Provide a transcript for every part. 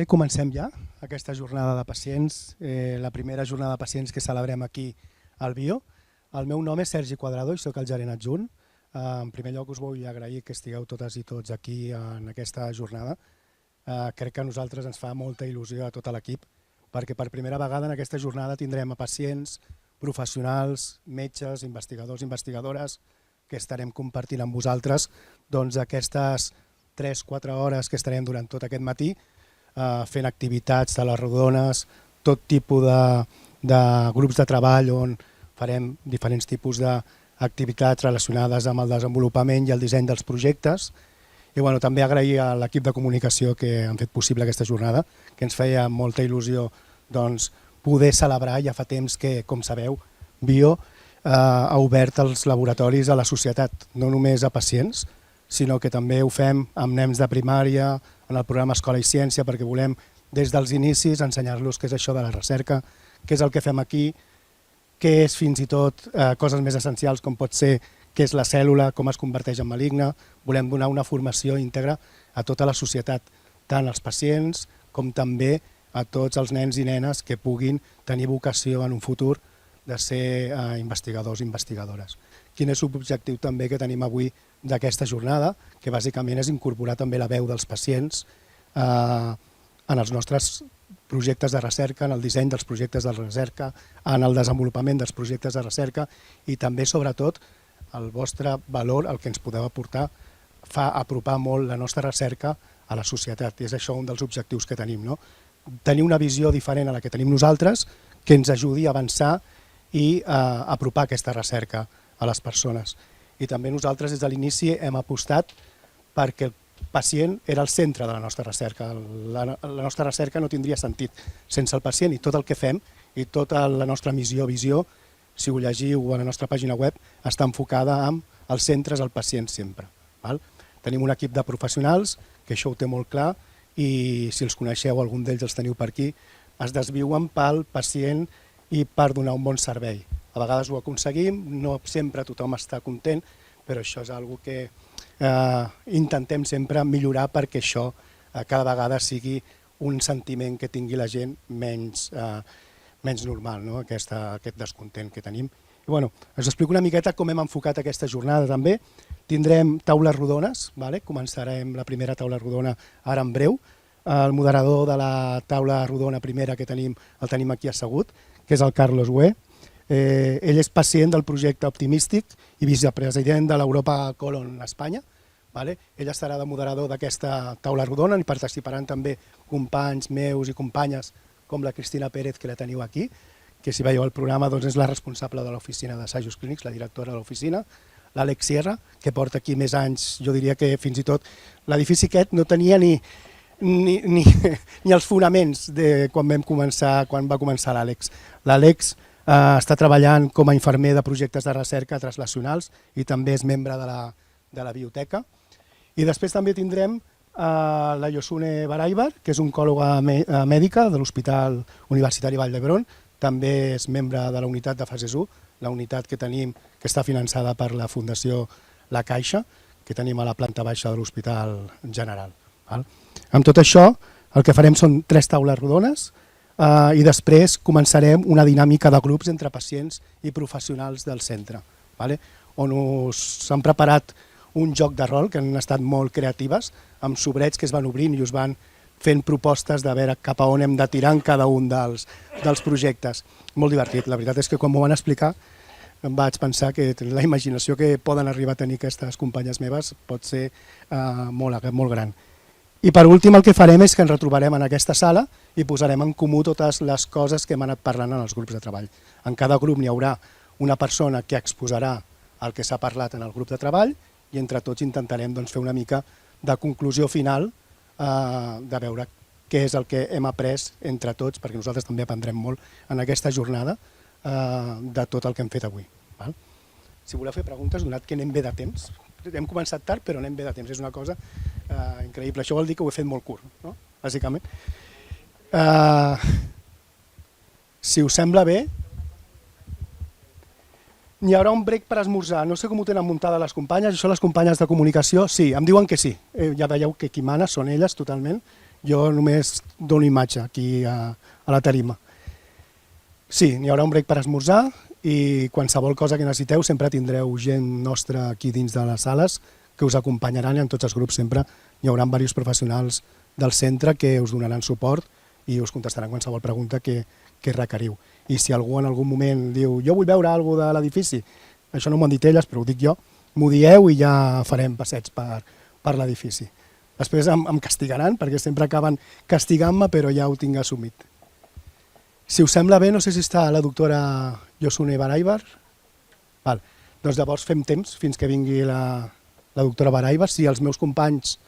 Bé, comencem ja aquesta jornada de pacients, la primera jornada de pacients que celebrem aquí al Bio. El meu nom és Sergi Cuadrado i soc el gerent adjunt. En primer lloc us vull agrair que estigueu totes i tots aquí en aquesta jornada. Crec que a nosaltres ens fa molta il·lusió a tot l'equip, perquè per primera vegada en aquesta jornada tindrem a pacients, professionals, metges, investigadors, investigadores, que estarem compartint amb vosaltres aquestes 3-4 hores que estarem durant tot aquest matí fent activitats de les rodones, tot tipus de grups de treball on farem diferents tipus d'activitats relacionades amb el desenvolupament i el disseny dels projectes. I també agrair a l'equip de comunicació que han fet possible aquesta jornada, que ens feia molta il·lusió poder celebrar. Ja fa temps que, com sabeu, Bio ha obert els laboratoris a la societat, no només a pacients, sinó que també ho fem amb nens de primària, en el programa Escola i Ciència, perquè volem des dels inicis ensenyar-los què és això de la recerca, què és el que fem aquí, què és fins i tot coses més essencials com pot ser què és la cèl·lula, com es converteix en maligna. Volem donar una formació íntegra a tota la societat, tant als pacients com també a tots els nens i nenes que puguin tenir vocació en un futur de ser investigadors i investigadores. Quin és l'objectiu també que tenim avui d'aquesta jornada, que bàsicament és incorporar també la veu dels pacients en els nostres projectes de recerca, en el disseny dels projectes de recerca, en el desenvolupament dels projectes de recerca i també, sobretot, el vostre valor, el que ens podeu aportar, fa apropar molt la nostra recerca a la societat. I és això un dels objectius que tenim, no? Tenir una visió diferent a la que tenim nosaltres, que ens ajudi a avançar i a apropar aquesta recerca a les persones. I també nosaltres des de l'inici hem apostat perquè el pacient era el centre de la nostra recerca. La nostra recerca no tindria sentit sense el pacient i tot el que fem i tota la nostra missió, visió, si ho llegiu a la nostra pàgina web, està enfocada amb els centres al pacient sempre. Tenim un equip de professionals que això ho té molt clar i si els coneixeu, algun d'ells els teniu per aquí, es desviuen pel pacient i per donar un bon servei. A vegades ho aconseguim, no sempre tothom està content, però això és una cosa que intentem sempre millorar perquè això cada vegada sigui un sentiment que tingui la gent menys normal, aquest descontent que tenim. Us explico una miqueta com hem enfocat aquesta jornada també. Tindrem taules rodones, començarem la primera taula rodona ara en breu. El moderador de la taula rodona primera que tenim el tenim aquí assegut, que és el Carlos Güé. Ell és pacient del projecte Optimístic i vicepresident de l'Europa Colon Espanya. Ell estarà de moderador d'aquesta taula rodona i participaran també companys meus i companyes com la Cristina Pérez, que la teniu aquí, que si veieu el programa és la responsable de l'oficina d'assajos clínics, la directora de l'oficina, l'Àlex Sierra, que porta aquí més anys, jo diria que fins i tot l'edifici aquest no tenia ni els fonaments de quan va començar l'Àlex. L'Àlex està treballant com a infermer de projectes de recerca translacionals i també és membre de la biblioteca. I després també tindrem la Yosune Baraibar, que és oncòloga mèdica de l'Hospital Universitari Vall d'Hebron, també és membre de la unitat de fases 1, la unitat que tenim que està finançada per la Fundació La Caixa, que tenim a la planta baixa de l'Hospital General. Amb tot això, el que farem són 3 taules rodones i després començarem una dinàmica de grups entre pacients i professionals del centre, on s'han preparat un joc de rol que han estat molt creatives, amb sobrets que es van obrint i us van fent propostes de veure cap a on hem de tirar en cada un dels projectes. Molt divertit, la veritat és que quan m'ho van explicar em vaig pensar que la imaginació que poden arribar a tenir aquestes companyes meves pot ser molt gran. I per últim el que farem és que ens retrobarem en aquesta sala i posarem en comú totes les coses que hem anat parlant en els grups de treball. En cada grup n'hi haurà una persona que exposarà el que s'ha parlat en el grup de treball i entre tots intentarem fer una mica de conclusió final de veure què és el que hem après entre tots, perquè nosaltres també aprendrem molt en aquesta jornada de tot el que hem fet avui. Si voleu fer preguntes, donat que anem bé de temps, hem començat tard però anem bé de temps, és una cosa increïble. Això vol dir que ho he fet molt curt, bàsicament. Si us sembla bé, N'hi haurà un break per esmorzar, no sé com ho tenen muntada les companyes, això les companyes de comunicació, sí, em diuen que sí, ja veieu que qui mana són elles totalment, Jo només dono imatge aquí a la tarima. Sí, n'hi haurà un break per esmorzar i qualsevol cosa que necessiteu sempre tindreu gent nostra aquí dins de les sales que us acompanyaran i en tots els grups sempre hi haurà diversos professionals del centre que us donaran suport i us contestaran qualsevol pregunta que requeriu. I si algú en algun moment diu jo vull veure alguna cosa de l'edifici, això no m'ho han dit elles, però ho dic jo, m'ho dieu i ja farem passeig per l'edifici. Després em castigaran, perquè sempre acaben castigant-me, però ja ho tinc assumit. Si us sembla bé, no sé si està la doctora Josune Baraibar. Doncs llavors fem temps fins que vingui la doctora Baraibar. Si els meus companys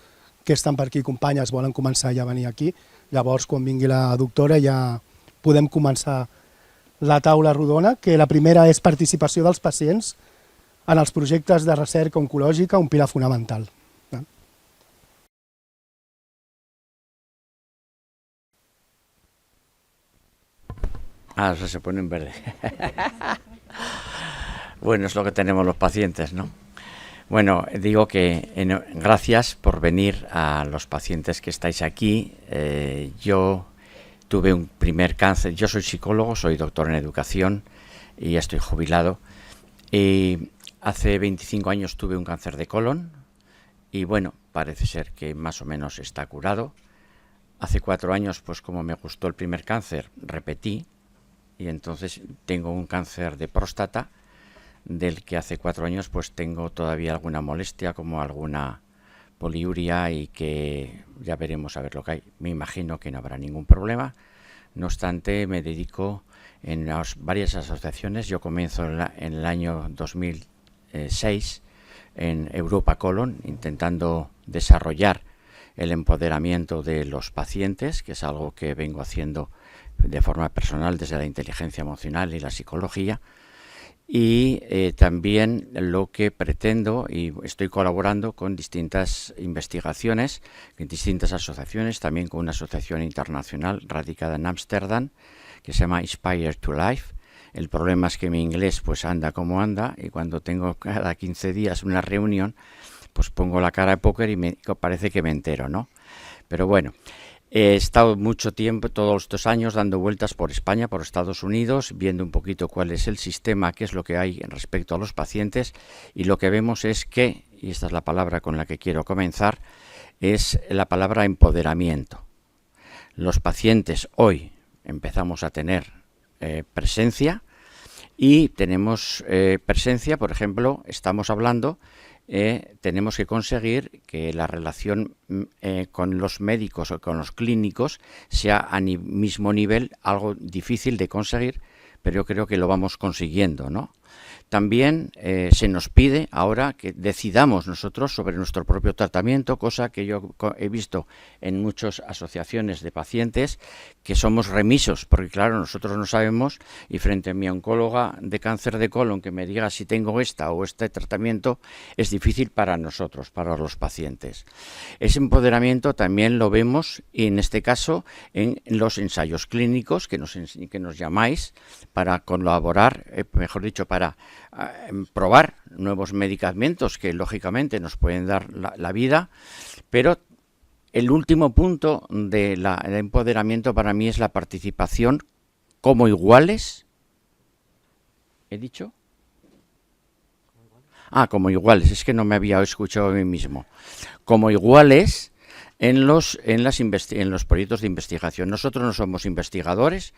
que estan per aquí, companyes, volen començar ja a venir aquí, llavors quan vingui la doctora ja podem començar la taula rodona, que la primera és participació dels pacients en els projectes de recerca oncològica, un pilar fonamental. Ah, eso se pone en verde. Bueno, es lo que tenemos los pacientes, ¿no? Bueno, digo que gracias por venir a los pacientes que estáis aquí. Yo tuve un primer cáncer, yo soy psicólogo, soy doctor en educación y ya estoy jubilado. Y hace 25 años tuve un cáncer de colon y bueno, parece ser que más o menos está curado. Hace 4 años, pues como me gustó el primer cáncer, repetí. Y entonces tengo un cáncer de próstata, del que hace 4 años pues tengo todavía alguna molestia, como alguna poliuria, y que ya veremos a ver lo que hay. Me imagino que no habrá ningún problema. No obstante, me dedico en varias asociaciones. Yo comienzo en el año 2006 en Europa Colon, intentando desarrollar el empoderamiento de los pacientes, que es algo que vengo haciendo de forma personal desde la inteligencia emocional y la psicología, y también lo que pretendo, y estoy colaborando con distintas investigaciones, en distintas asociaciones, también con una asociación internacional radicada en Ámsterdam, que se llama Inspire to Life. El problema es que mi inglés pues anda como anda, y cuando tengo cada 15 días una reunión, pues pongo la cara de póker y parece que me entero, ¿no? Pero bueno, he estado mucho tiempo, todos estos años, dando vueltas por España, por Estados Unidos, viendo un poquito cuál es el sistema, qué es lo que hay respecto a los pacientes, y lo que vemos es que, y esta es la palabra con la que quiero comenzar, es la palabra empoderamiento. Los pacientes hoy empezamos a tener presencia, y tenemos presencia, por ejemplo, estamos hablando, tenemos que conseguir que la relación con los médicos o con los clínicos sea a mismo nivel, algo difícil de conseguir, pero yo creo que lo vamos consiguiendo, ¿no? También se nos pide ahora que decidamos nosotros sobre nuestro propio tratamiento, cosa que yo he visto en muchas asociaciones de pacientes, que somos remisos, porque claro, nosotros no sabemos, y frente a mi oncóloga de cáncer de colon que me diga si tengo esta o este tratamiento, es difícil para nosotros, para los pacientes. Ese empoderamiento también lo vemos, y en este caso, en los ensayos clínicos que nos llamáis para colaborar, mejor dicho, para probar nuevos medicamentos que lógicamente nos pueden dar la vida, pero el último punto del empoderamiento para mí es la participación como iguales. ¿He dicho? Como iguales, es que no me había escuchado a mí mismo. Como iguales en los proyectos de investigación. Nosotros no somos investigadores,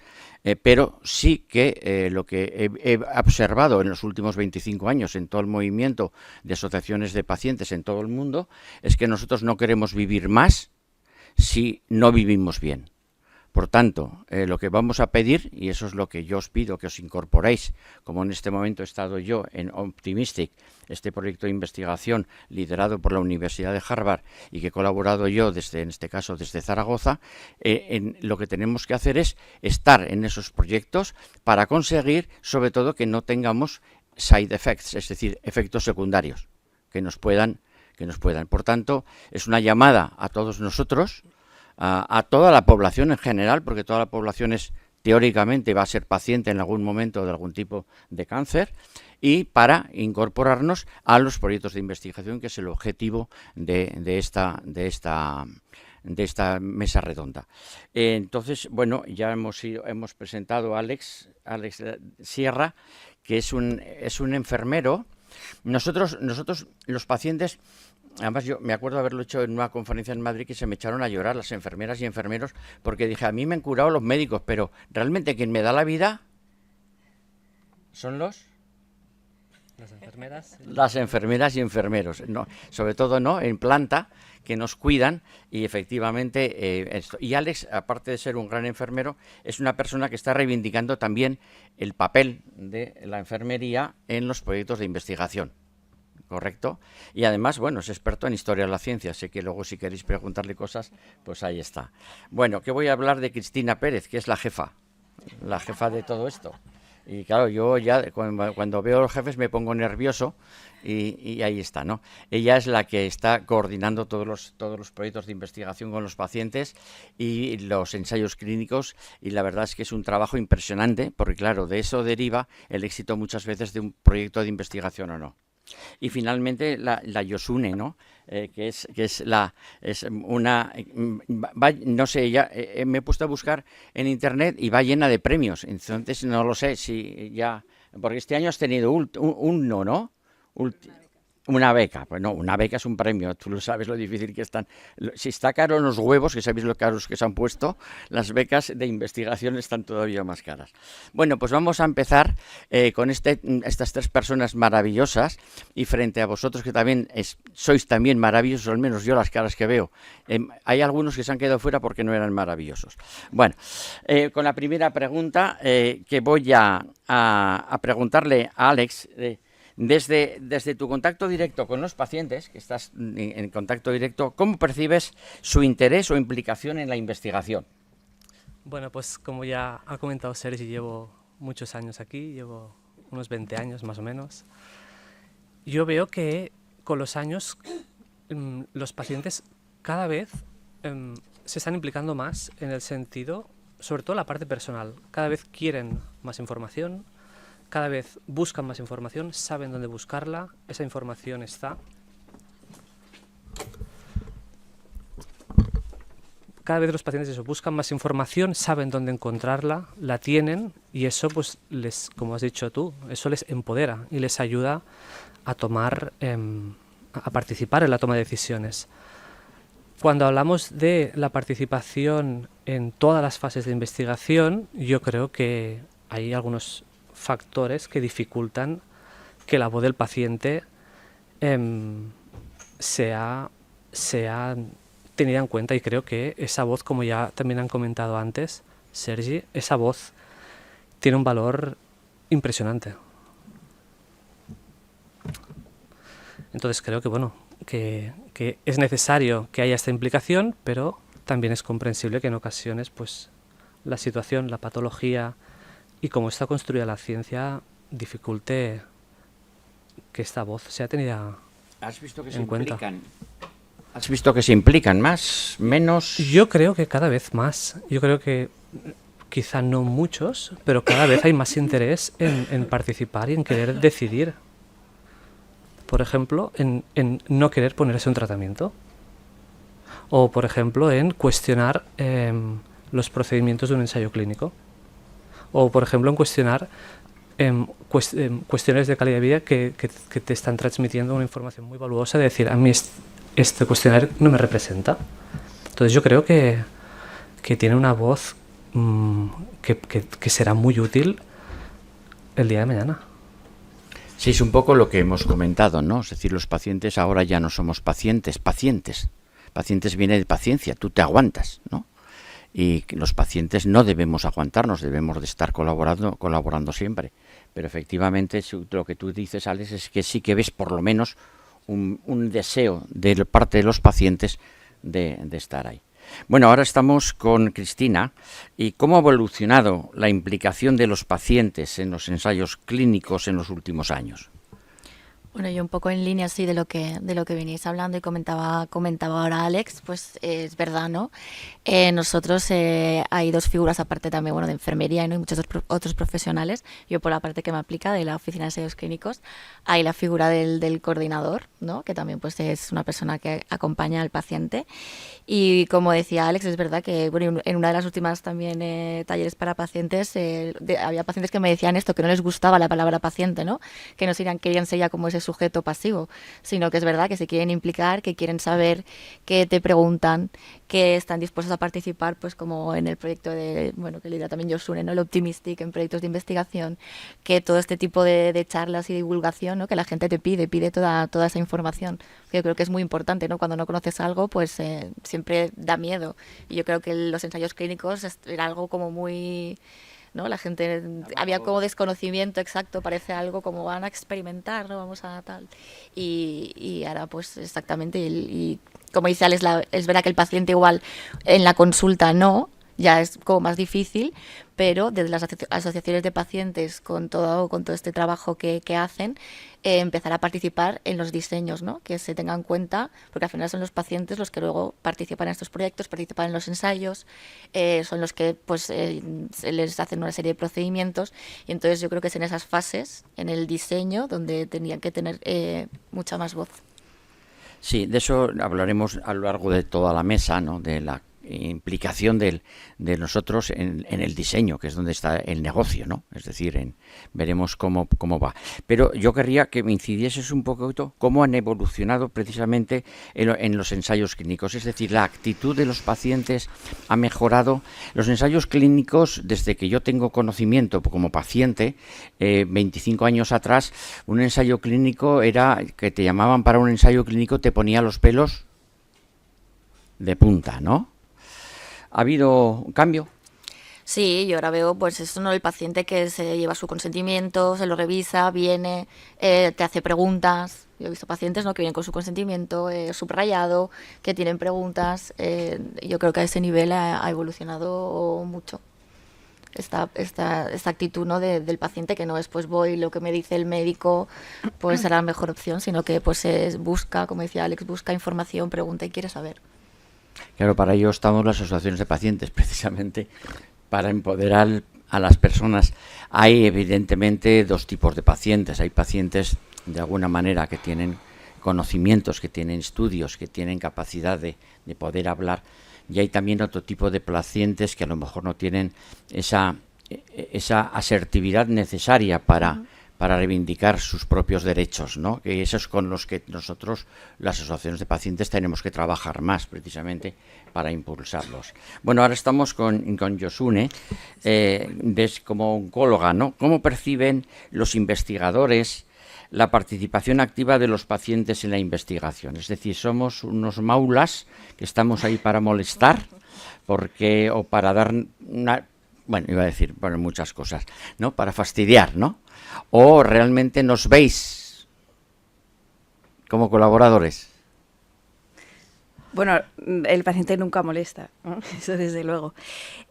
pero sí que lo que he observado en los últimos 25 años en todo el movimiento de asociaciones de pacientes en todo el mundo es que nosotros no queremos vivir más si no vivimos bien. Por tanto, lo que vamos a pedir, y eso es lo que yo os pido que os incorporéis, como en este momento he estado yo en Optimistic, este proyecto de investigación liderado por la Universidad de Harvard y que he colaborado yo, en este caso desde Zaragoza, lo que tenemos que hacer es estar en esos proyectos para conseguir, sobre todo, que no tengamos side effects, es decir, efectos secundarios que nos puedan. Por tanto, es una llamada a todos nosotros, a toda la población en general, porque toda la población teóricamente va a ser paciente en algún momento de algún tipo de cáncer, y para incorporarnos a los proyectos de investigación, que es el objetivo de esta de esta mesa redonda. Entonces, bueno, ya hemos presentado a Alex Sierra, que es un enfermero. Nosotros los pacientes, además yo me acuerdo de haberlo hecho en una conferencia en Madrid, que se me echaron a llorar las enfermeras y enfermeros, porque dije, a mí me han curado los médicos, pero realmente quien me da la vida son las enfermeras y enfermeros, no, sobre todo no en planta, que nos cuidan, y efectivamente esto. Y Alex, aparte de ser un gran enfermero, es una persona que está reivindicando también el papel de la enfermería en los proyectos de investigación. ¿Correcto? Y además, bueno, es experto en historia de la ciencia, así que luego si queréis preguntarle cosas, pues ahí está. Bueno, que voy a hablar de Cristina Pérez, que es la jefa de todo esto. Y claro, yo ya cuando veo a los jefes me pongo nervioso y ahí está, ¿no? Ella es la que está coordinando todos los proyectos de investigación con los pacientes y los ensayos clínicos, y la verdad es que es un trabajo impresionante, porque claro, de eso deriva el éxito muchas veces de un proyecto de investigación o no. Y finalmente la Yosune, ¿no? Que es una, no sé, ya me he puesto a buscar en internet y va llena de premios. Entonces no lo sé si ya, porque este año has tenido uno, ¿no? Una beca. Pues no, una beca es un premio, tú lo sabes lo difícil que están. Si está caro los huevos, que sabéis lo caros que se han puesto, las becas de investigación están todavía más caras. Bueno, pues vamos a empezar con estas tres personas maravillosas, y frente a vosotros que también sois también maravillosos, al menos yo las caras que veo. Hay algunos que se han quedado fuera porque no eran maravillosos. Bueno, con la primera pregunta que voy a preguntarle a Alex. Desde tu contacto directo con los pacientes, que estás en contacto directo, ¿cómo percibes su interés o implicación en la investigación? Bueno, pues como ya ha comentado Sergi, llevo muchos años aquí, llevo unos 20 años más o menos. Yo veo que con los años los pacientes cada vez se están implicando más en el sentido, sobre todo la parte personal. Cada vez quieren más información, cada vez buscan más información, saben dónde buscarla, esa información está. Cada vez los pacientes buscan más información, saben dónde encontrarla, la tienen, y eso, pues, como has dicho tú, eso les empodera y les ayuda a a participar en la toma de decisiones. Cuando hablamos de la participación en todas las fases de investigación, yo creo que hay algunos factores que dificultan que la voz del paciente sea tenida en cuenta, y creo que esa voz, como ya también han comentado antes, Sergi, esa voz tiene un valor impresionante. Entonces creo que, bueno, que es necesario que haya esta implicación, pero también es comprensible que en ocasiones, pues, la situación, la patología y cómo está construida la ciencia dificulte que esta voz sea tenida en cuenta. ¿Has visto que se implican más, menos? Yo creo que cada vez más. Yo creo que quizá no muchos, pero cada vez hay más interés en participar y en querer decidir. Por ejemplo, en no querer ponerse un tratamiento. O, por ejemplo, en cuestionar los procedimientos de un ensayo clínico. O, por ejemplo, en cuestionar cuestiones de calidad de vida que te están transmitiendo una información muy valuosa, de decir, a mí este cuestionario no me representa. Entonces yo creo que tiene una voz que será muy útil el día de mañana. Sí, es un poco lo que hemos comentado, ¿no? Es decir, los pacientes ahora ya no somos pacientes. Pacientes viene de paciencia, tú te aguantas, ¿no? Y los pacientes no debemos aguantarnos, debemos de estar colaborando siempre. Pero efectivamente lo que tú dices, Alex, es que sí que ves por lo menos un deseo de parte de los pacientes de estar ahí. Bueno, ahora estamos con Cristina. ¿Y cómo ha evolucionado la implicación de los pacientes en los ensayos clínicos en los últimos años? Bueno, yo un poco en línea así de lo que venís hablando y comentaba ahora Alex, pues es verdad, ¿no? Nosotros hay dos figuras aparte también, bueno, de enfermería, ¿no? Y muchos otros profesionales. Yo por la parte que me aplica de la oficina de ensayos clínicos, hay la figura del coordinador, ¿no? Que también pues es una persona que acompaña al paciente. Y como decía Alex, es verdad que bueno, en una de las últimas también talleres para pacientes, había pacientes que me decían esto, que no les gustaba la palabra paciente, ¿no? Que no querían ser ya como ese sujeto pasivo, sino que es verdad que se quieren implicar, que quieren saber, que te preguntan, que están dispuestos a participar, pues como en el proyecto de, bueno, que lidera también Josune, ¿no? El Optimistic, en proyectos de investigación, que todo este tipo de charlas y divulgación, ¿no? Que la gente te pide toda esa información, que yo creo que es muy importante, ¿no? Cuando no conoces algo, pues siempre da miedo, y yo creo que los ensayos clínicos era algo como muy... ¿no? La gente, había como desconocimiento exacto, parece algo como van a experimentar, ¿no? Vamos a tal. Y ahora pues exactamente, y como dice Alex, es verdad que el paciente igual en la consulta no, ya es como más difícil, pero desde las asociaciones de pacientes con todo este trabajo que hacen, empezar a participar en los diseños, ¿no? Que se tengan en cuenta, porque al final son los pacientes los que luego participan en estos proyectos, participan en los ensayos, son los que pues se les hacen una serie de procedimientos, y entonces yo creo que es en esas fases, en el diseño, donde tenían que tener mucha más voz. Sí, de eso hablaremos a lo largo de toda la mesa, ¿no? De la implicación de nosotros en el diseño, que es donde está el negocio, ¿no? Es decir, veremos cómo va. Pero yo querría que me incidieses un poquito cómo han evolucionado precisamente en los ensayos clínicos. Es decir, la actitud de los pacientes ha mejorado. Los ensayos clínicos, desde que yo tengo conocimiento como paciente, 25 años atrás, un ensayo clínico era que te llamaban para un ensayo clínico, te ponía los pelos de punta, ¿no? ¿Ha habido un cambio? Sí, yo ahora veo, pues eso, ¿no? El paciente que se lleva su consentimiento, se lo revisa, viene, te hace preguntas. Yo he visto pacientes, ¿no? Que vienen con su consentimiento subrayado, que tienen preguntas. Yo creo que a ese nivel ha evolucionado mucho esta actitud, ¿no? del paciente, que no es pues voy, lo que me dice el médico pues será la mejor opción, sino que pues busca, como decía Alex, busca información, pregunta y quiere saber. Claro, para ello estamos las asociaciones de pacientes, precisamente para empoderar a las personas. Hay evidentemente dos tipos de pacientes. Hay pacientes de alguna manera que tienen conocimientos, que tienen estudios, que tienen capacidad de poder hablar, y hay también otro tipo de pacientes que a lo mejor no tienen esa asertividad necesaria para reivindicar sus propios derechos, ¿no? Que eso es con los que nosotros, las asociaciones de pacientes, tenemos que trabajar más, precisamente, para impulsarlos. Bueno, ahora estamos con Josune, como oncóloga, ¿no? ¿Cómo perciben los investigadores la participación activa de los pacientes en la investigación? Es decir, somos unos maulas que estamos ahí para molestar, o para dar una... Bueno, iba a decir muchas cosas, ¿no? Para fastidiar, ¿no? ¿O realmente nos veis como colaboradores? Bueno, el paciente nunca molesta, ¿no? Eso desde luego.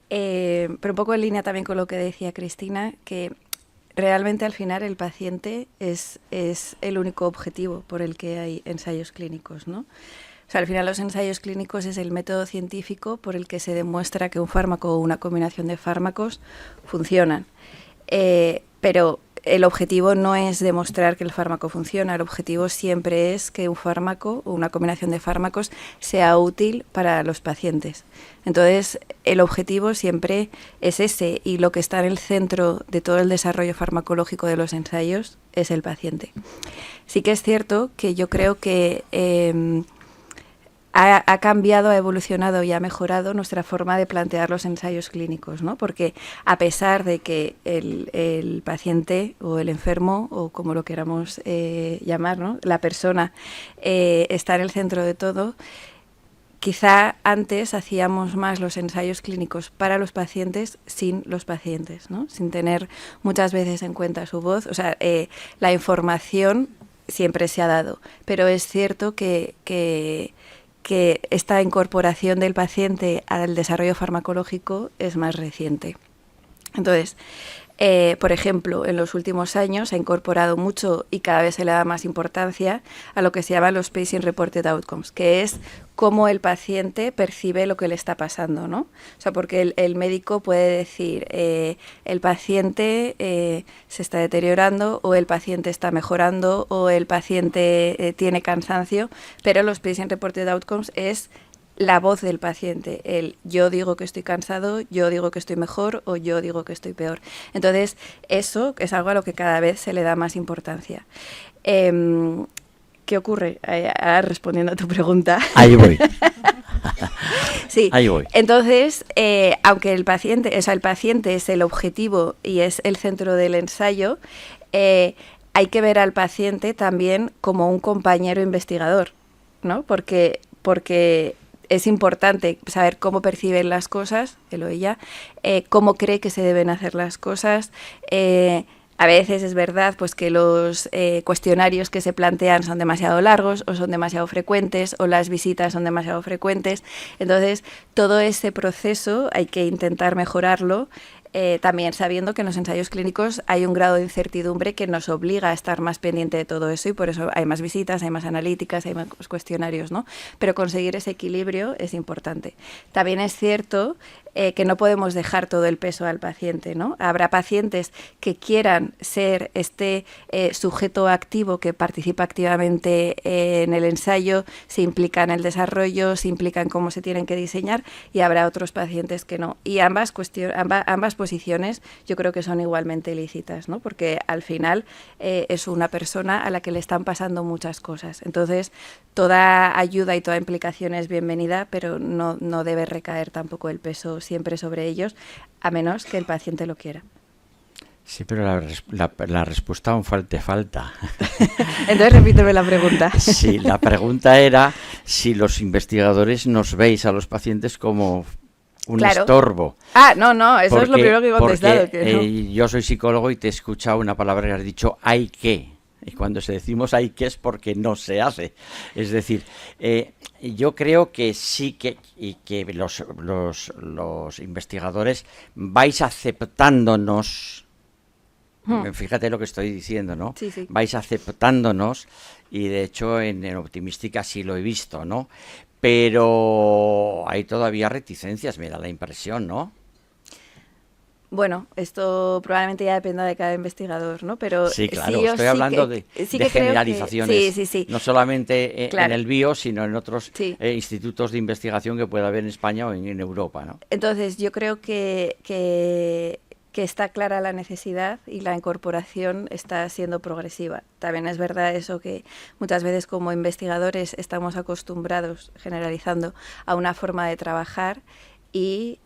Pero un poco en línea también con lo que decía Cristina, que realmente al final el paciente es el único objetivo por el que hay ensayos clínicos, ¿no? O sea, al final los ensayos clínicos es el método científico por el que se demuestra que un fármaco o una combinación de fármacos funcionan. Pero el objetivo no es demostrar que el fármaco funciona, el objetivo siempre es que un fármaco o una combinación de fármacos sea útil para los pacientes. Entonces, el objetivo siempre es ese, y lo que está en el centro de todo el desarrollo farmacológico de los ensayos es el paciente. Sí que es cierto que yo creo que ha cambiado, ha evolucionado y ha mejorado nuestra forma de plantear los ensayos clínicos, ¿no? Porque a pesar de que el paciente o el enfermo, o como lo queramos llamar, ¿no? La persona está en el centro de todo, quizá antes hacíamos más los ensayos clínicos para los pacientes sin los pacientes, ¿no? Sin tener muchas veces en cuenta su voz. O sea, la información siempre se ha dado, pero es cierto que esta incorporación del paciente al desarrollo farmacológico es más reciente. Entonces, por ejemplo, en los últimos años se ha incorporado mucho y cada vez se le da más importancia a lo que se llama los Patient Reported Outcomes, que es cómo el paciente percibe lo que le está pasando, ¿no? O sea, porque el médico puede decir, el paciente se está deteriorando, o el paciente está mejorando, o el paciente tiene cansancio, pero los Patient Reported Outcomes es la voz del paciente, el yo digo que estoy cansado, yo digo que estoy mejor o yo digo que estoy peor. Entonces, eso es algo a lo que cada vez se le da más importancia. ¿Qué ocurre? Ahora respondiendo a tu pregunta. Ahí voy. Sí. Ahí voy. Entonces, aunque el paciente es el objetivo y es el centro del ensayo, hay que ver al paciente también como un compañero investigador, ¿no? Porque es importante saber cómo perciben las cosas, él o ella, cómo cree que se deben hacer las cosas. A veces es verdad pues que los cuestionarios que se plantean son demasiado largos o son demasiado frecuentes o las visitas son demasiado frecuentes. Entonces, todo ese proceso hay que intentar mejorarlo. También sabiendo que en los ensayos clínicos hay un grado de incertidumbre que nos obliga a estar más pendiente de todo eso y por eso hay más visitas, hay más analíticas, hay más cuestionarios, ¿no? Pero conseguir ese equilibrio es importante. También es cierto que no podemos dejar todo el peso al paciente, ¿no? Habrá pacientes que quieran ser este sujeto activo que participa activamente en el ensayo, se implica en el desarrollo, se implica en cómo se tienen que diseñar, y habrá otros pacientes que no. Y ambas posiciones yo creo que son igualmente lícitas, ¿no? Porque al final es una persona a la que le están pasando muchas cosas. Entonces, toda ayuda y toda implicación es bienvenida, pero no debe recaer tampoco el peso siempre sobre ellos, a menos que el paciente lo quiera. Sí, pero la respuesta aún falta. Entonces repíteme la pregunta. Sí, la pregunta era si los investigadores nos veis a los pacientes como un estorbo. Ah, no, eso es lo primero que he contestado. Que no. Yo soy psicólogo y te he escuchado una palabra que has dicho, hay que. Y cuando se decimos hay que es porque no se hace. Es decir, yo creo que sí que los investigadores vais aceptándonos. Fíjate lo que estoy diciendo, ¿no? Sí, sí. Vais aceptándonos, y de hecho en Optimística sí lo he visto, ¿no? Pero hay todavía reticencias, me da la impresión, ¿no? Bueno, esto probablemente ya dependa de cada investigador, ¿no? Pero sí, claro, sí, estoy hablando de generalizaciones, sí. No solamente claro. en el BIO, sino en otros institutos de investigación que pueda haber en España o en Europa, ¿no? Entonces, yo creo que está clara la necesidad y la incorporación está siendo progresiva. También es verdad eso que muchas veces como investigadores estamos acostumbrados, generalizando, a una forma de trabajar y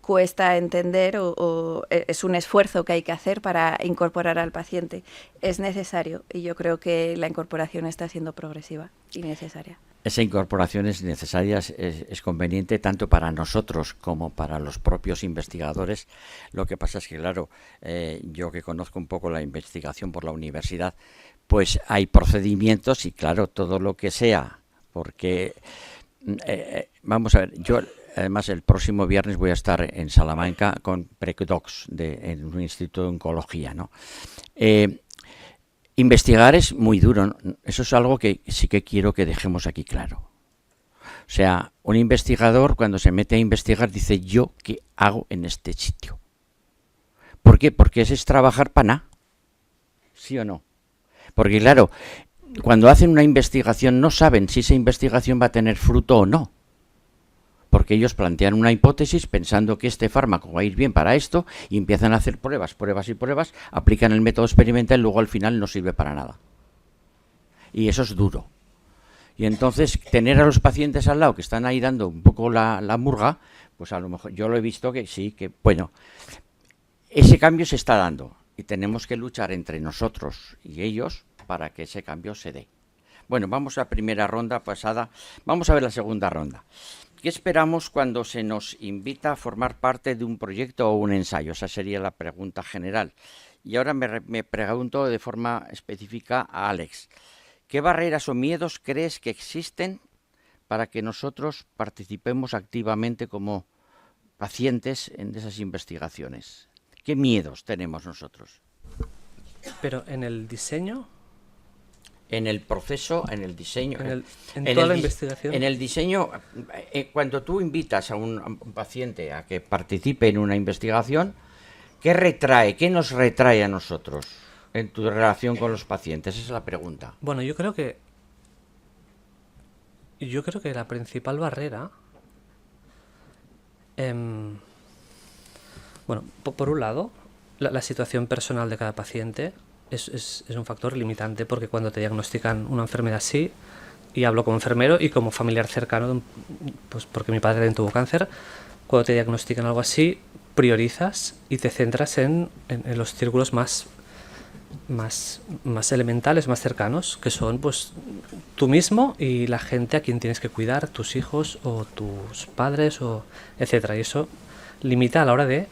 cuesta entender o es un esfuerzo que hay que hacer para incorporar al paciente. Es necesario y yo creo que la incorporación está siendo progresiva y necesaria. Esa incorporación es necesaria, es conveniente tanto para nosotros como para los propios investigadores. Lo que pasa es que, claro, yo que conozco un poco la investigación por la universidad, pues hay procedimientos y, claro, todo lo que sea, porque, vamos a ver, yo... Además, el próximo viernes voy a estar en Salamanca con Predocs, en un instituto de oncología, ¿no? Investigar es muy duro, ¿no? Eso es algo que sí que quiero que dejemos aquí claro. O sea, un investigador cuando se mete a investigar dice, ¿yo qué hago en este sitio? ¿Por qué? Porque ese es trabajar para nada. ¿Sí o no? Porque claro, cuando hacen una investigación no saben si esa investigación va a tener fruto o no. Porque ellos plantean una hipótesis pensando que este fármaco va a ir bien para esto y empiezan a hacer pruebas, aplican el método experimental y luego al final no sirve para nada. Y eso es duro. Y entonces tener a los pacientes al lado que están ahí dando un poco la murga, pues a lo mejor yo lo he visto que sí, que bueno, ese cambio se está dando y tenemos que luchar entre nosotros y ellos para que ese cambio se dé. Bueno, vamos a la primera ronda pasada, vamos a ver la segunda ronda. ¿Qué esperamos cuando se nos invita a formar parte de un proyecto o un ensayo? Esa sería la pregunta general. Y ahora me pregunto de forma específica a Alex. ¿Qué barreras o miedos crees que existen para que nosotros participemos activamente como pacientes en esas investigaciones? ¿Qué miedos tenemos nosotros? Pero en el diseño, En el proceso, en el diseño, en toda la investigación. En el diseño, cuando tú invitas a un paciente a que participe en una investigación, ¿qué nos retrae a nosotros en tu relación con los pacientes? Esa es la pregunta. Bueno, yo creo que la principal barrera, bueno, por un lado, la situación personal de cada paciente es un factor limitante, porque cuando te diagnostican una enfermedad así, y hablo como enfermero y como familiar cercano, pues porque mi padre tuvo cáncer, cuando te diagnostican algo así, priorizas y te centras en los círculos más elementales, más cercanos, que son pues tú mismo y la gente a quien tienes que cuidar, tus hijos o tus padres, o etcétera. Y eso limita a la hora de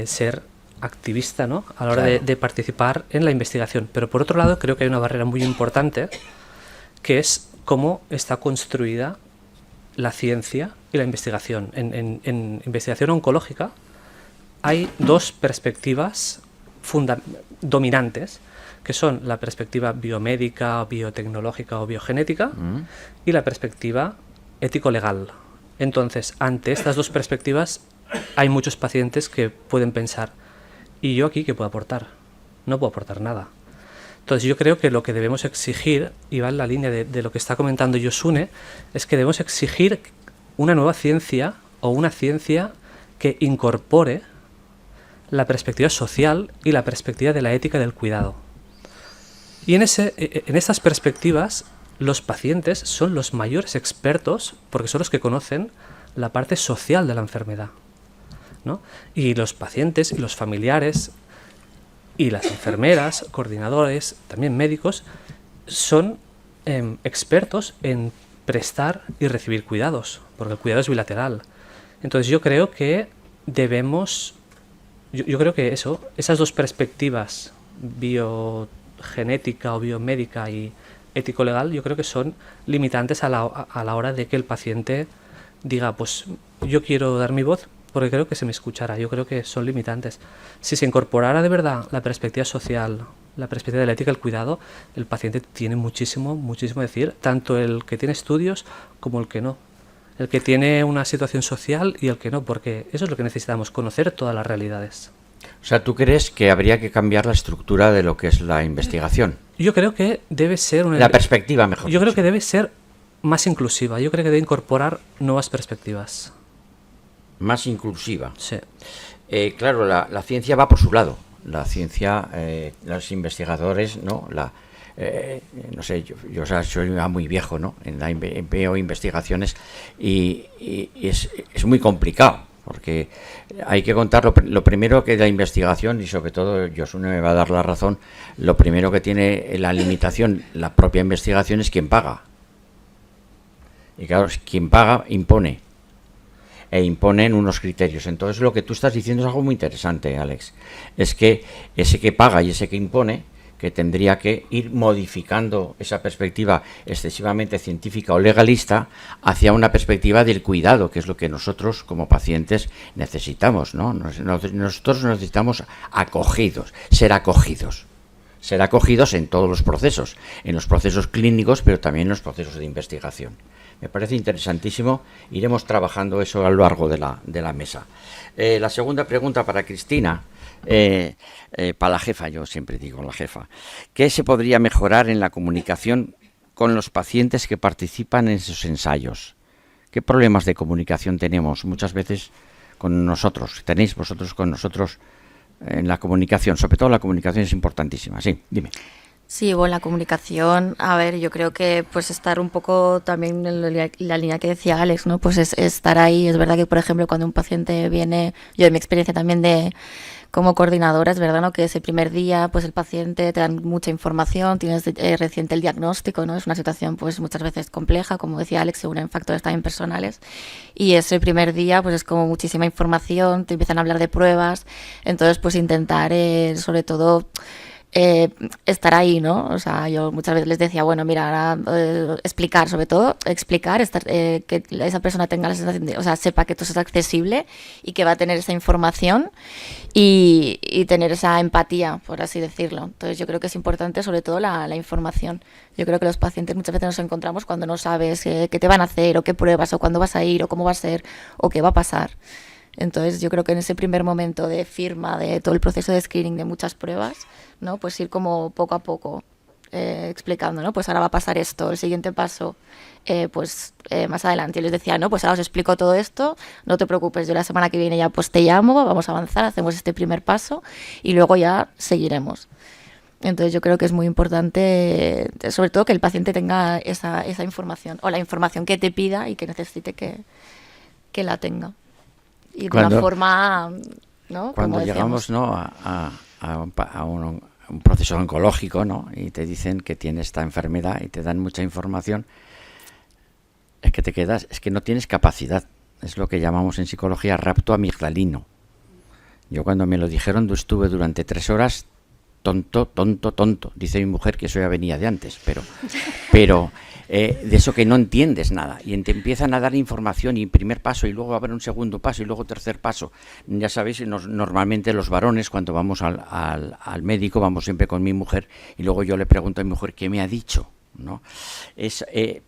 ser activista, ¿no? A la hora de participar en la investigación. Pero por otro lado, creo que hay una barrera muy importante, que es cómo está construida la ciencia y la investigación. En investigación oncológica hay dos perspectivas dominantes, que son la perspectiva biomédica, biotecnológica o biogenética y la perspectiva ético-legal. Entonces, ante estas dos perspectivas, hay muchos pacientes que pueden pensar: ¿y yo aquí qué puedo aportar? No puedo aportar nada. Entonces yo creo que lo que debemos exigir, y va en la línea de lo que está comentando Yosune, es que debemos exigir una nueva ciencia, o una ciencia que incorpore la perspectiva social y la perspectiva de la ética del cuidado. Y en estas perspectivas, los pacientes son los mayores expertos, porque son los que conocen la parte social de la enfermedad, ¿no? Y los pacientes y los familiares y las enfermeras, coordinadores, también médicos, son expertos en prestar y recibir cuidados, porque el cuidado es bilateral. Entonces yo creo que debemos, yo creo que esas dos perspectivas, biogenética o biomédica y ético-legal, yo creo que son limitantes a la hora de que el paciente diga: pues yo quiero dar mi voz porque creo que se me escuchará. Yo creo que son limitantes. Si se incorporara de verdad la perspectiva social, la perspectiva de la ética y el cuidado, el paciente tiene muchísimo, muchísimo que decir, tanto el que tiene estudios como el que no. El que tiene una situación social y el que no, porque eso es lo que necesitamos, conocer todas las realidades. O sea, ¿tú crees que habría que cambiar la estructura de lo que es la investigación? Yo creo que debe ser la perspectiva, mejor Yo dicho. creo que debe ser más inclusiva. Yo creo que debe incorporar nuevas perspectivas. Más inclusiva. Sí. Claro, la ciencia va por su lado. La ciencia, los investigadores, ¿no? No sé, yo soy ya muy viejo, ¿no? Veo investigaciones y es muy complicado, porque hay que contar lo primero que la investigación, y sobre todo Yosune me va a dar la razón, lo primero que tiene la limitación, la propia investigación, es quien paga. Y claro, quien paga impone. E imponen unos criterios. Entonces lo que tú estás diciendo es algo muy interesante, Alex. Es que ese que paga y ese que impone, que tendría que ir modificando esa perspectiva excesivamente científica o legalista hacia una perspectiva del cuidado, que es lo que nosotros como pacientes necesitamos, ¿no? Nosotros necesitamos ser acogidos en todos los procesos, en los procesos clínicos, pero también en los procesos de investigación. Me parece interesantísimo. Iremos trabajando eso a lo largo de la mesa. La segunda pregunta para Cristina, para la jefa, yo siempre digo la jefa. ¿Qué se podría mejorar en la comunicación con los pacientes que participan en esos ensayos? ¿Qué problemas de comunicación tenemos muchas veces con nosotros? ¿Tenéis vosotros con nosotros en la comunicación? Sobre todo la comunicación es importantísima. Sí, dime. Sí, bueno, la comunicación, a ver, yo creo que pues estar un poco también en la línea que decía Alex, ¿no? Pues es estar ahí. Es verdad que, por ejemplo, cuando un paciente viene, yo de mi experiencia también como coordinadora, es verdad, ¿no? Que ese primer día, pues el paciente te dan mucha información, tienes reciente el diagnóstico, ¿no? Es una situación pues muchas veces compleja, como decía Alex, según en factores también personales. Y ese primer día, pues es como muchísima información, te empiezan a hablar de pruebas, entonces pues intentar sobre todo estar ahí, ¿no? O sea, yo muchas veces les decía, bueno, mira, ahora, explicar, sobre todo, explicar, que esa persona tenga la sensación de, o sea, sepa que todo es accesible y que va a tener esa información y tener esa empatía, por así decirlo. Entonces yo creo que es importante sobre todo la información. Yo creo que los pacientes muchas veces nos encontramos cuando no sabes qué te van a hacer o qué pruebas o cuándo vas a ir o cómo va a ser o qué va a pasar. Entonces yo creo que en ese primer momento de firma de todo el proceso de screening de muchas pruebas, ¿no? Pues ir como poco a poco explicando, ¿no? Pues ahora va a pasar esto, el siguiente paso, más adelante. Yo les decía, no, pues ahora os explico todo esto, no te preocupes, yo la semana que viene ya pues te llamo, vamos a avanzar, hacemos este primer paso y luego ya seguiremos. Entonces yo creo que es muy importante, sobre todo que el paciente tenga esa información o la información que te pida y que necesite que la tenga. Y de una forma, ¿no? Cuando llegamos, ¿no? a un proceso oncológico, ¿no? Y te dicen que tienes esta enfermedad y te dan mucha información, es que te quedas, es que no tienes capacidad. Es lo que llamamos en psicología rapto amigdalino. Yo cuando me lo dijeron estuve durante 3 horas tonto. Dice mi mujer que eso ya venía de antes, pero de eso que no entiendes nada y te empiezan a dar información y primer paso y luego va a haber un segundo paso y luego tercer paso. Ya sabéis, normalmente los varones cuando vamos al médico vamos siempre con mi mujer y luego yo le pregunto a mi mujer qué me ha dicho, ¿no?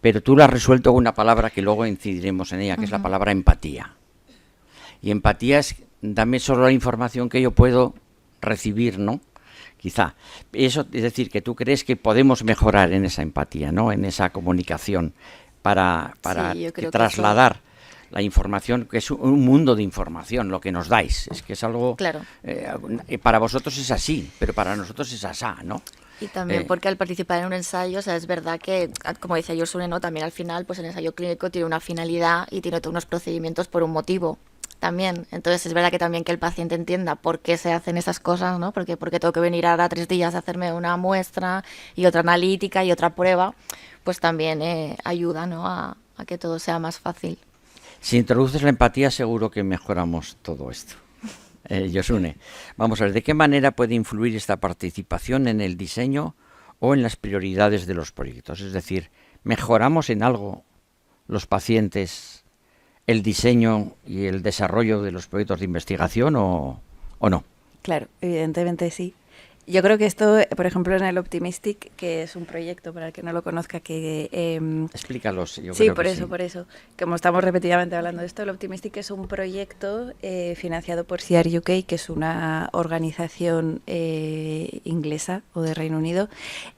Pero tú lo has resuelto con una palabra que luego incidiremos en ella, que es la palabra empatía. Y empatía es dame solo la información que yo puedo recibir, ¿no? Quizá. Eso es decir, que tú crees que podemos mejorar en esa empatía, ¿no? En esa comunicación para trasladar la información, que es un mundo de información, lo que nos dais. Es que es algo... Claro. Para vosotros es así, pero para nosotros es asá, ¿no? Y también porque al participar en un ensayo, o sea, es verdad que, como decía Josune, ¿no? También al final, pues el ensayo clínico tiene una finalidad y tiene todos unos procedimientos por un motivo. También, entonces es verdad que también que el paciente entienda por qué se hacen esas cosas, ¿no? Porque tengo que venir ahora 3 días a hacerme una muestra y otra analítica y otra prueba, pues también ayuda, ¿no? A que todo sea más fácil. Si introduces la empatía seguro que mejoramos todo esto. Josune, vamos a ver, ¿de qué manera puede influir esta participación en el diseño o en las prioridades de los proyectos? Es decir, ¿mejoramos en algo los pacientes el diseño y el desarrollo de los proyectos de investigación o no? Claro, evidentemente sí. Yo creo que esto, por ejemplo, en el Optimistic, que es un proyecto, para el que no lo conozca, que... Explícalos. Sí, por eso. Como estamos repetidamente hablando de esto, el Optimistic es un proyecto financiado por CR UK, que es una organización inglesa o de Reino Unido,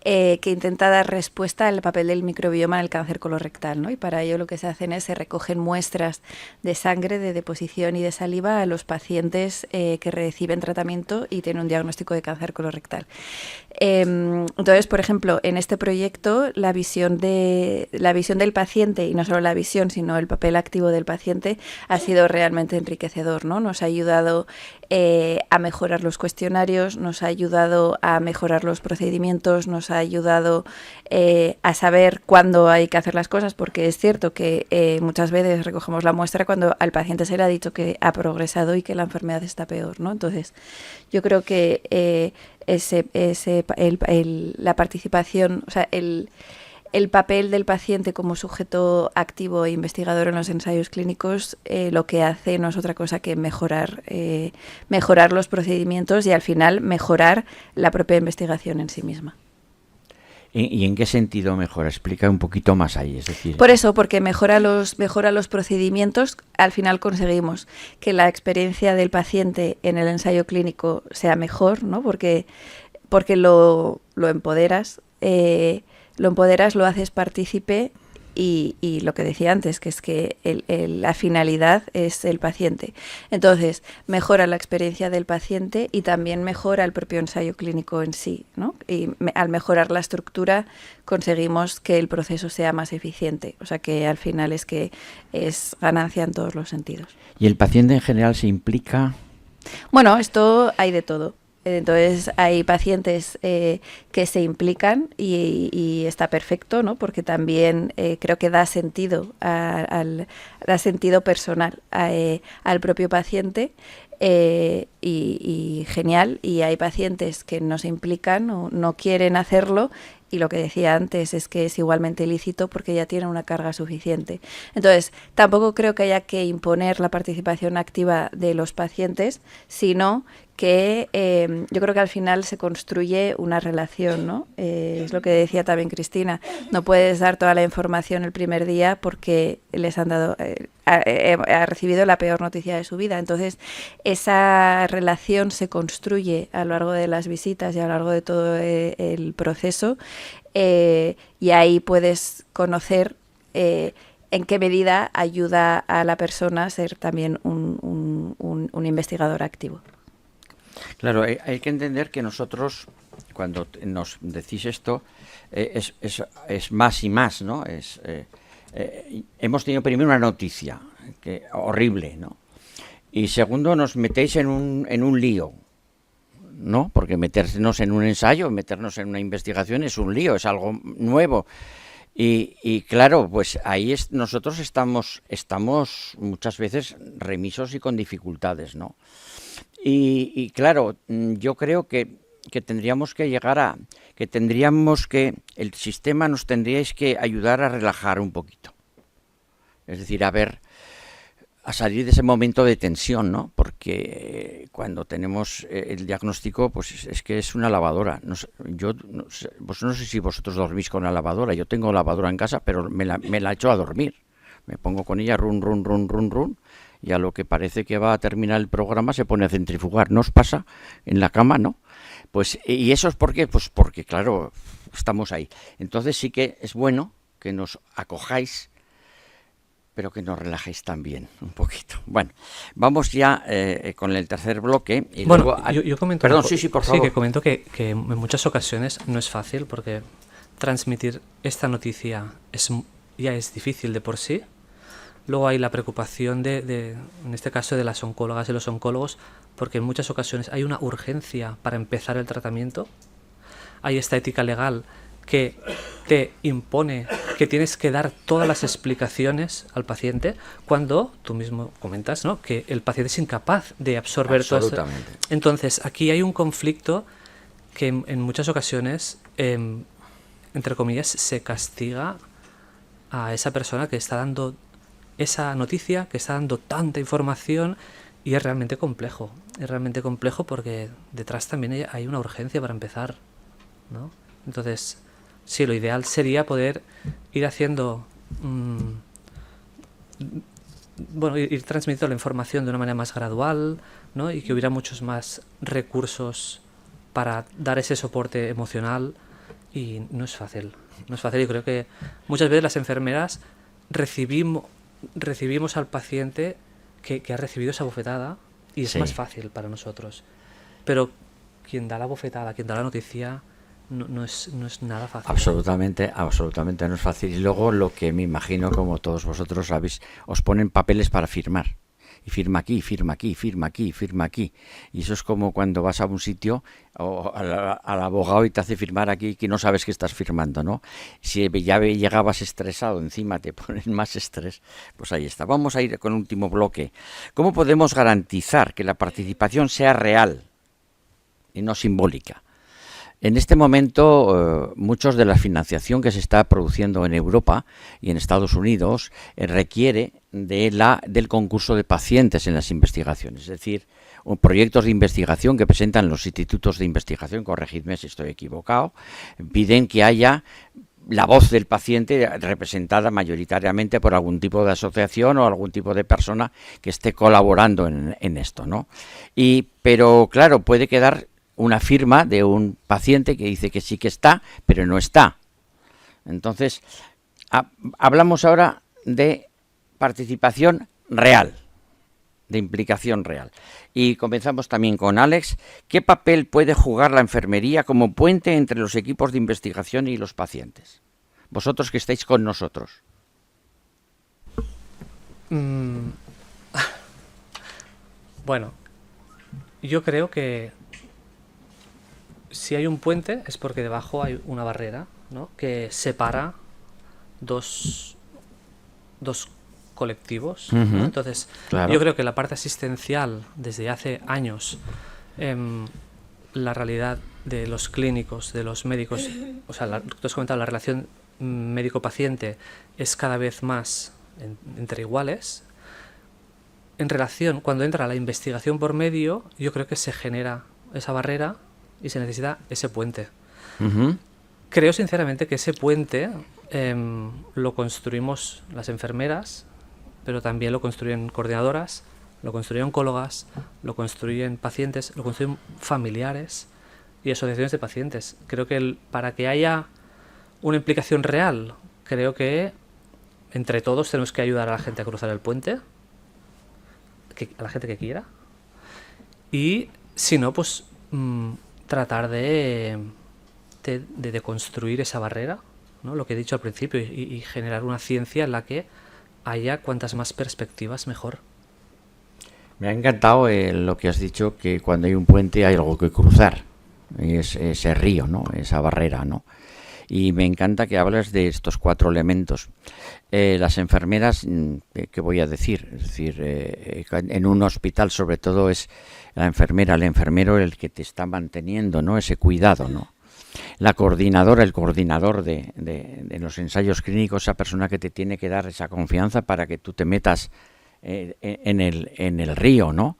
que intenta dar respuesta al papel del microbioma en el cáncer colorectal, ¿no? Y para ello lo que se hacen es se recogen muestras de sangre, de deposición y de saliva a los pacientes que reciben tratamiento y tienen un diagnóstico de cáncer colorectal. Entonces, por ejemplo, en este proyecto la visión del paciente, y no solo la visión, sino el papel activo del paciente, ha sido realmente enriquecedor, ¿no? Nos ha ayudado a mejorar los cuestionarios, nos ha ayudado a mejorar los procedimientos, nos ha ayudado a saber cuándo hay que hacer las cosas, porque es cierto que muchas veces recogemos la muestra cuando al paciente se le ha dicho que ha progresado y que la enfermedad está peor, ¿no? Entonces, yo creo que la participación, o sea, el papel del paciente como sujeto activo e investigador en los ensayos clínicos lo que hace no es otra cosa que mejorar los procedimientos y al final mejorar la propia investigación en sí misma. ¿Y en qué sentido mejora? Explica un poquito más ahí, es decir... Por eso, porque mejora los procedimientos, al final conseguimos que la experiencia del paciente en el ensayo clínico sea mejor, ¿no? Porque lo empoderas, lo haces partícipe y lo que decía antes, que es que la finalidad es el paciente. Entonces, mejora la experiencia del paciente y también mejora el propio ensayo clínico en sí, ¿no? Y al mejorar la estructura conseguimos que el proceso sea más eficiente. O sea que al final es ganancia en todos los sentidos. ¿Y el paciente en general se implica? Bueno, esto hay de todo. Entonces hay pacientes que se implican y está perfecto, ¿no? Porque también creo que da sentido da sentido personal al propio paciente. Y genial, y hay pacientes que no se implican o no quieren hacerlo, y lo que decía antes es que es igualmente lícito porque ya tienen una carga suficiente. Entonces, tampoco creo que haya que imponer la participación activa de los pacientes, sino que yo creo que al final se construye una relación, ¿no? Es lo que decía también Cristina, no puedes dar toda la información el primer día porque les han dado, ha recibido la peor noticia de su vida. Entonces, esa relación se construye a lo largo de las visitas y a lo largo de todo el proceso, y ahí puedes conocer en qué medida ayuda a la persona a ser también un investigador activo. Claro, hay que entender que nosotros, cuando nos decís esto, es más y más, ¿no? Hemos tenido primero una noticia horrible, ¿no? Y segundo, nos metéis en un lío, ¿no? Porque meternos en un ensayo, meternos en una investigación es un lío, es algo nuevo. Y claro, pues ahí nosotros estamos muchas veces remisos y con dificultades, ¿no? Y claro, yo creo que tendríamos que llegar el sistema nos tendríais que ayudar a relajar un poquito. Es decir, a salir de ese momento de tensión, ¿no? Porque cuando tenemos el diagnóstico, pues es que es una lavadora. Yo no sé si vosotros dormís con la lavadora. Yo tengo lavadora en casa, pero me la echo a dormir. Me pongo con ella, run, run, run, run, run, y a lo que parece que va a terminar el programa se pone a centrifugar. ¿No os pasa en la cama, no? Pues, ¿y eso es por qué? Pues porque, claro, estamos ahí. Entonces sí que es bueno que nos acojáis, pero que nos relajéis también un poquito. Bueno, vamos ya con el tercer bloque. Y bueno, luego, yo comento... Perdón, sí, por favor. Sí, que comento que en muchas ocasiones no es fácil, porque transmitir esta noticia ya es difícil de por sí. Luego hay la preocupación en este caso, de las oncólogas y los oncólogos, porque en muchas ocasiones hay una urgencia para empezar el tratamiento. Hay esta ética legal que te impone que tienes que dar todas las explicaciones al paciente, cuando tú mismo comentas, ¿no?, que el paciente es incapaz de absorber todo esto. Entonces, aquí hay un conflicto que en muchas ocasiones, entre comillas, se castiga a esa persona que está dando esa noticia, que está dando tanta información, y es realmente complejo. Es realmente complejo porque detrás también hay una urgencia para empezar, ¿no? Entonces, sí, lo ideal sería poder ir haciendo, ir transmitiendo la información de una manera más gradual, ¿no? Y que hubiera muchos más recursos para dar ese soporte emocional, y no es fácil. No es fácil, y creo que muchas veces las enfermeras recibimos al paciente que ha recibido esa bofetada, y es más fácil para nosotros. Pero quien da la bofetada, quien da la noticia, no es nada fácil. Absolutamente no es fácil. Y luego lo que me imagino, como todos vosotros sabéis, os ponen papeles para firmar. Y firma aquí, firma aquí, firma aquí, firma aquí. Y eso es como cuando vas a un sitio o al abogado y te hace firmar aquí que no sabes que estás firmando, ¿no? Si ya llegabas estresado, encima te ponen más estrés, pues ahí está. Vamos a ir con el último bloque. ¿Cómo podemos garantizar que la participación sea real y no simbólica? En este momento, muchos de la financiación que se está produciendo en Europa y en Estados Unidos requiere del concurso de pacientes en las investigaciones, es decir, proyectos de investigación que presentan los institutos de investigación, corregidme si estoy equivocado, piden que haya la voz del paciente representada mayoritariamente por algún tipo de asociación o algún tipo de persona que esté colaborando en esto, ¿no? Pero claro, puede quedar una firma de un paciente que dice que sí que está, pero no está. Entonces, hablamos ahora de participación real, de implicación real. Y comenzamos también con Alex. ¿Qué papel puede jugar la enfermería como puente entre los equipos de investigación y los pacientes? Vosotros que estáis con nosotros. Bueno, yo creo que si hay un puente es porque debajo hay una barrera, ¿no?, que separa dos colectivos, ¿no? Ujú. Entonces, Claro. yo creo que la parte asistencial desde hace años, la realidad de los clínicos, de los médicos, o sea, tú has comentado, la relación médico-paciente es cada vez más entre iguales. En relación, cuando entra la investigación por medio, yo creo que se genera esa barrera y se necesita ese puente. Ujú. Creo sinceramente que ese puente lo construimos las enfermeras, pero también lo construyen coordinadoras, lo construyen oncólogas, lo construyen pacientes, lo construyen familiares y asociaciones de pacientes. Creo que para que haya una implicación real, creo que entre todos tenemos que ayudar a la gente a cruzar el puente, a la gente que quiera, y si no, pues tratar de construir esa barrera, ¿no?, lo que he dicho al principio, y generar una ciencia en la que haya cuantas más perspectivas mejor. Me ha encantado lo que has dicho, que cuando hay un puente hay algo que cruzar, y es ese río, ¿no?, esa barrera, ¿no? Y me encanta que hables de estos 4 elementos. Las enfermeras, ¿qué voy a decir? Es decir, en un hospital sobre todo es la enfermera, el enfermero el que te está manteniendo, ¿no?, ese cuidado, ¿no? La coordinadora, el coordinador de los ensayos clínicos, esa persona que te tiene que dar esa confianza para que tú te metas en el río, ¿no?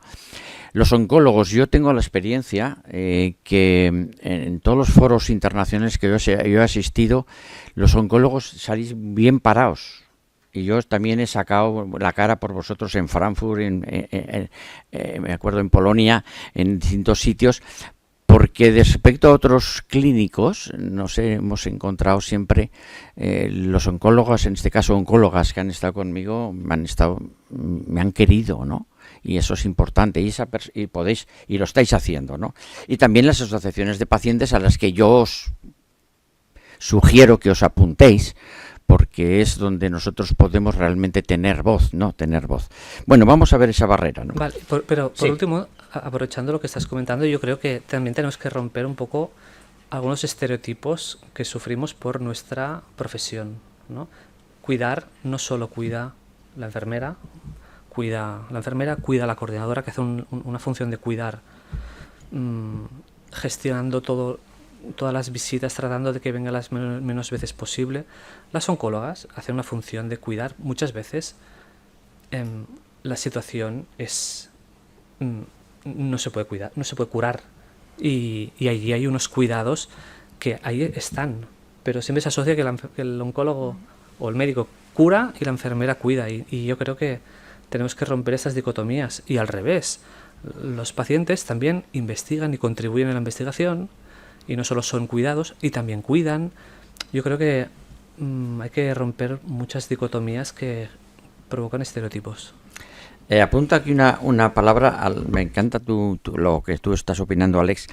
Los oncólogos, yo tengo la experiencia que en todos los foros internacionales que yo he asistido, los oncólogos salís bien parados. Y yo también he sacado la cara por vosotros en Frankfurt, me acuerdo en Polonia, en distintos sitios, porque respecto a otros clínicos nos hemos encontrado siempre los oncólogos, en este caso oncólogas que han estado conmigo, me han querido, ¿no? Y eso es importante, y podéis, y lo estáis haciendo, ¿no? Y también las asociaciones de pacientes a las que yo os sugiero que os apuntéis, porque es donde nosotros podemos realmente tener voz, ¿no? Tener voz. Bueno, vamos a ver esa barrera, ¿no? Vale, pero por Sí. último, aprovechando lo que estás comentando, yo creo que también tenemos que romper un poco algunos estereotipos que sufrimos por nuestra profesión, ¿no? Cuidar no solo cuida la enfermera, cuida la coordinadora, que hace una función de cuidar, gestionando todas las visitas, tratando de que venga las menos veces posible. Las oncólogas hacen una función de cuidar. Muchas veces la situación es no se puede cuidar, no se puede curar, y allí hay unos cuidados que ahí están, pero siempre se asocia que el oncólogo o el médico cura y la enfermera cuida, y yo creo que tenemos que romper esas dicotomías, y al revés, los pacientes también investigan y contribuyen a la investigación, y no solo son cuidados, y también cuidan. Yo creo que hay que romper muchas dicotomías que provocan estereotipos. Apunta aquí una palabra, me encanta lo que tú estás opinando, Alex,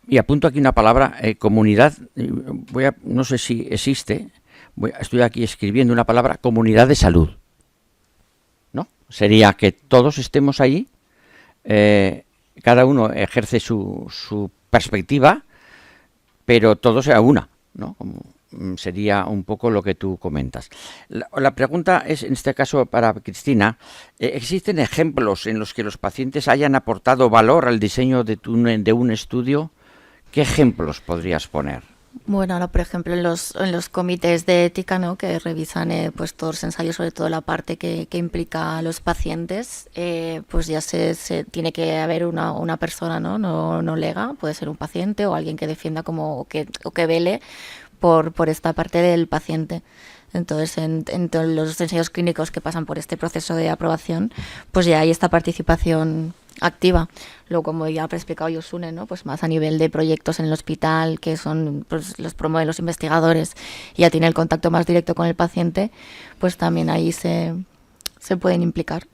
y apunto aquí una palabra, comunidad, no sé si existe, estoy aquí escribiendo una palabra, comunidad de salud, ¿no? Sería que todos estemos allí, cada uno ejerce su perspectiva, pero todos a una, ¿no? Sería un poco lo que tú comentas. La pregunta es, en este caso, para Cristina, ¿existen ejemplos en los que los pacientes hayan aportado valor al diseño de un estudio? ¿Qué ejemplos podrías poner? Bueno, ahora por ejemplo en los comités de ética, ¿no?, que revisan pues todos los ensayos, sobre todo la parte que implica a los pacientes, pues ya se tiene que haber una persona, no lega, puede ser un paciente o alguien que defienda o que vele por esta parte del paciente. Entonces, en todos los ensayos clínicos que pasan por este proceso de aprobación, pues ya hay esta participación activa. Luego, como ya ha explicado Josune, ¿no?, pues más a nivel de proyectos en el hospital, que son, pues, los promueven los investigadores y ya tiene el contacto más directo con el paciente, pues también ahí se pueden implicar.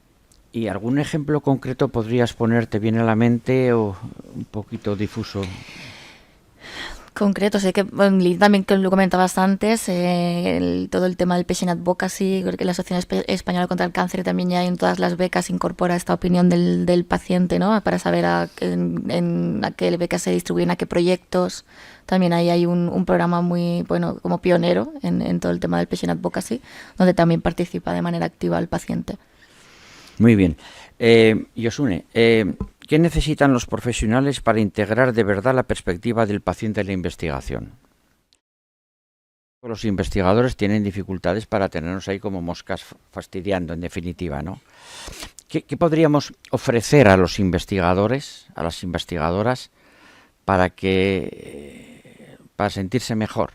¿Y algún ejemplo concreto podrías poner? ¿Te viene a la mente o un poquito difuso? concreto, sé que bueno, Lili también que lo comentabas antes, todo el tema del patient advocacy, creo que la Asociación Española contra el Cáncer también ya en todas las becas incorpora esta opinión del paciente, ¿no? Para saber a qué becas se distribuyen, a qué proyectos. También ahí hay un programa muy bueno como pionero en todo el tema del patient advocacy, donde también participa de manera activa el paciente. Muy bien. Yosune, ¿qué necesitan los profesionales para integrar de verdad la perspectiva del paciente en la investigación? Los investigadores tienen dificultades para tenernos ahí como moscas fastidiando, en definitiva, ¿no? ¿Qué podríamos ofrecer a los investigadores, a las investigadoras, para sentirse mejor?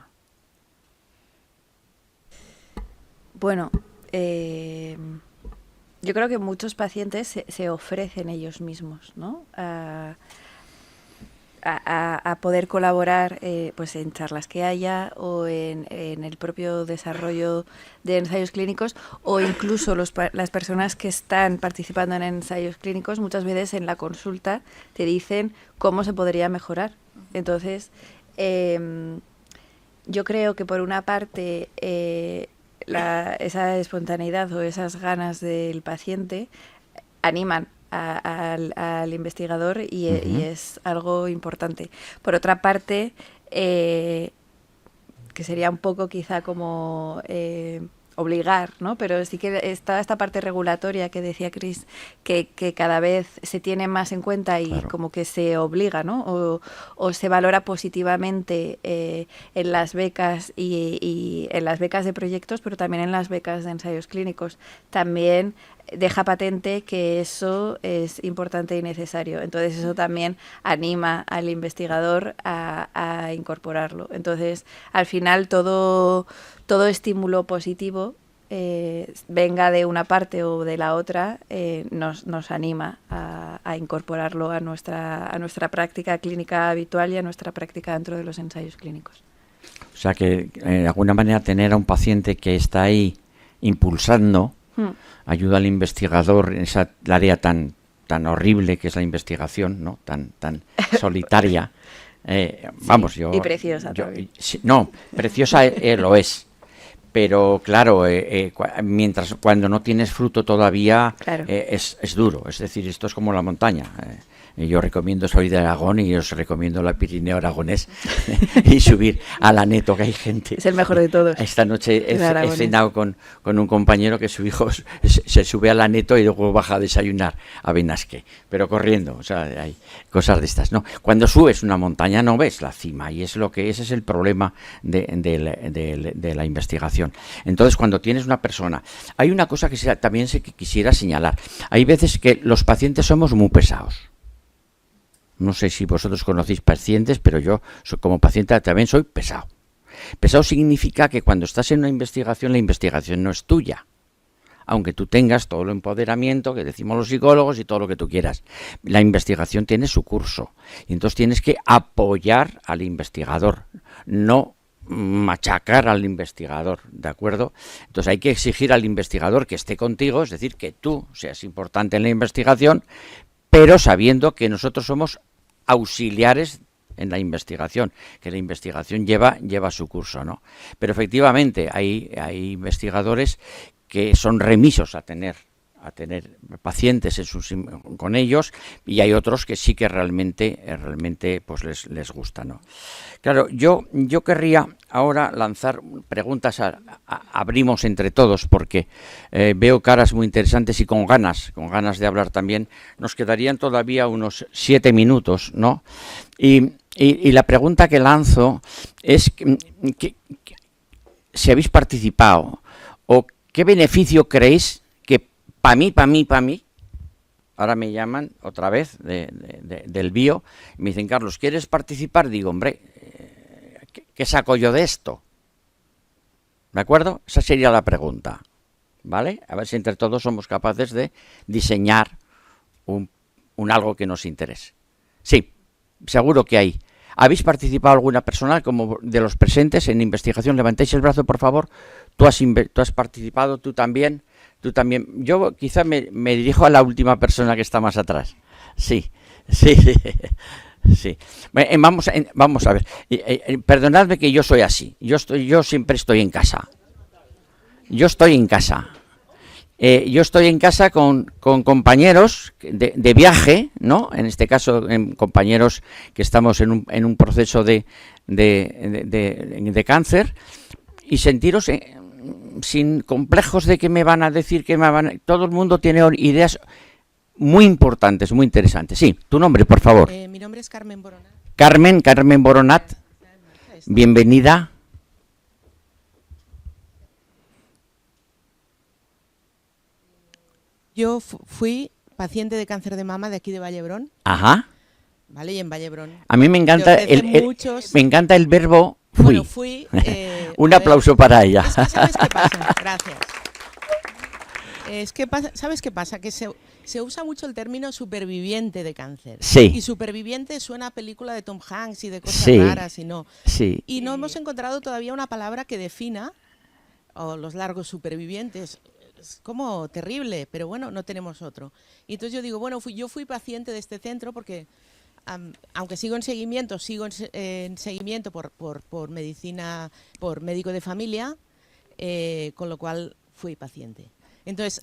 Bueno, yo creo que muchos pacientes se ofrecen ellos mismos, ¿no? A poder colaborar pues en charlas que haya o en el propio desarrollo de ensayos clínicos, o incluso las personas que están participando en ensayos clínicos muchas veces en la consulta te dicen cómo se podría mejorar. Entonces, yo creo que por una parte esa espontaneidad o esas ganas del paciente animan al investigador y es algo importante. Por otra parte, que sería un poco quizá como obligar, ¿no? Pero sí que está esta parte regulatoria que decía Chris, que cada vez se tiene más en cuenta y claro, como que se obliga, ¿no? O se valora positivamente en las becas y en las becas de proyectos, pero también en las becas de ensayos clínicos. También deja patente que eso es importante y necesario. Entonces eso también anima al investigador a incorporarlo. Entonces, al final, todo estímulo positivo, venga de una parte o de la otra, nos anima a incorporarlo a nuestra práctica clínica habitual y a nuestra práctica dentro de los ensayos clínicos. O sea que, de alguna manera, tener a un paciente que está ahí impulsando ayuda al investigador en esa área tan horrible que es la investigación, ¿no? Tan solitaria. Vamos, yo... Y preciosa no, preciosa lo es. Pero claro, cuando no tienes fruto todavía, claro, es duro. Es decir, esto es como la montaña. Yo recomiendo, soy de Aragón y os recomiendo la Pirineo aragonés y subir a la Neto, que hay gente. Es el mejor de todos. Esta noche he cenado con un compañero que su hijo se sube a la Neto y luego baja a desayunar a Benasque, pero corriendo. O sea, hay cosas de estas, ¿no? Cuando subes una montaña no ves la cima y ese es el problema de la investigación. Entonces, cuando tienes una persona, hay una cosa que también quisiera señalar. Hay veces que los pacientes somos muy pesados. No sé si vosotros conocéis pacientes, pero yo como paciente también soy pesado. Pesado significa que cuando estás en una investigación, la investigación no es tuya. Aunque tú tengas todo el empoderamiento que decimos los psicólogos y todo lo que tú quieras. La investigación tiene su curso. Y entonces tienes que apoyar al investigador, no machacar al investigador, ¿de acuerdo? Entonces hay que exigir al investigador que esté contigo, es decir, que tú seas importante en la investigación, pero sabiendo que nosotros somos auxiliares en la investigación, que la investigación lleva su curso, ¿no? Pero efectivamente hay investigadores que son remisos a tener pacientes con ellos, y hay otros que sí que realmente pues les gusta, ¿no? Claro, yo querría ahora lanzar preguntas, abrimos entre todos, porque veo caras muy interesantes y con ganas de hablar también. Nos quedarían todavía unos 7 minutos, ¿no? Y la pregunta que lanzo es que si habéis participado o qué beneficio creéis que para mí, ahora me llaman otra vez del bio, y me dicen, Carlos, ¿quieres participar? Digo, hombre, ¿qué saco yo de esto? ¿De acuerdo? Esa sería la pregunta, ¿vale? A ver si entre todos somos capaces de diseñar un algo que nos interese. Sí, seguro que hay. ¿Habéis participado alguna persona como de los presentes en investigación? Levantéis el brazo, por favor. ¿Tú has participado? ¿Tú también? Yo quizá me dirijo a la última persona que está más atrás. Sí. Sí. Vamos a ver. Perdonadme que yo soy así. Yo siempre estoy en casa. Yo estoy en casa. Yo estoy en casa con compañeros de viaje, ¿no? En este caso, compañeros que estamos en un proceso de cáncer, y sentiros sin complejos de que me van a decir, todo el mundo tiene ideas muy importantes, muy interesantes. Sí, tu nombre, por favor. Mi nombre es Carmen Boronat. Carmen Boronat, bienvenida. Yo fui paciente de cáncer de mama de aquí de Vallebrón. Ajá. Vale, y en Vallebrón. A mí me encanta me encanta el verbo fui. Bueno, fui. Un aplauso para ella. Es que, ¿sabes qué pasa? Gracias. ¿Sabes qué pasa? Que se usa mucho el término superviviente de cáncer. Sí. Y superviviente suena a película de Tom Hanks y de cosas raras y no. Sí. Y no hemos encontrado todavía una palabra que defina los largos supervivientes. Es como terrible, pero bueno, no tenemos otro. Y entonces yo digo, bueno, yo fui paciente de este centro porque, aunque sigo en seguimiento por medicina, por médico de familia, con lo cual fui paciente. Entonces,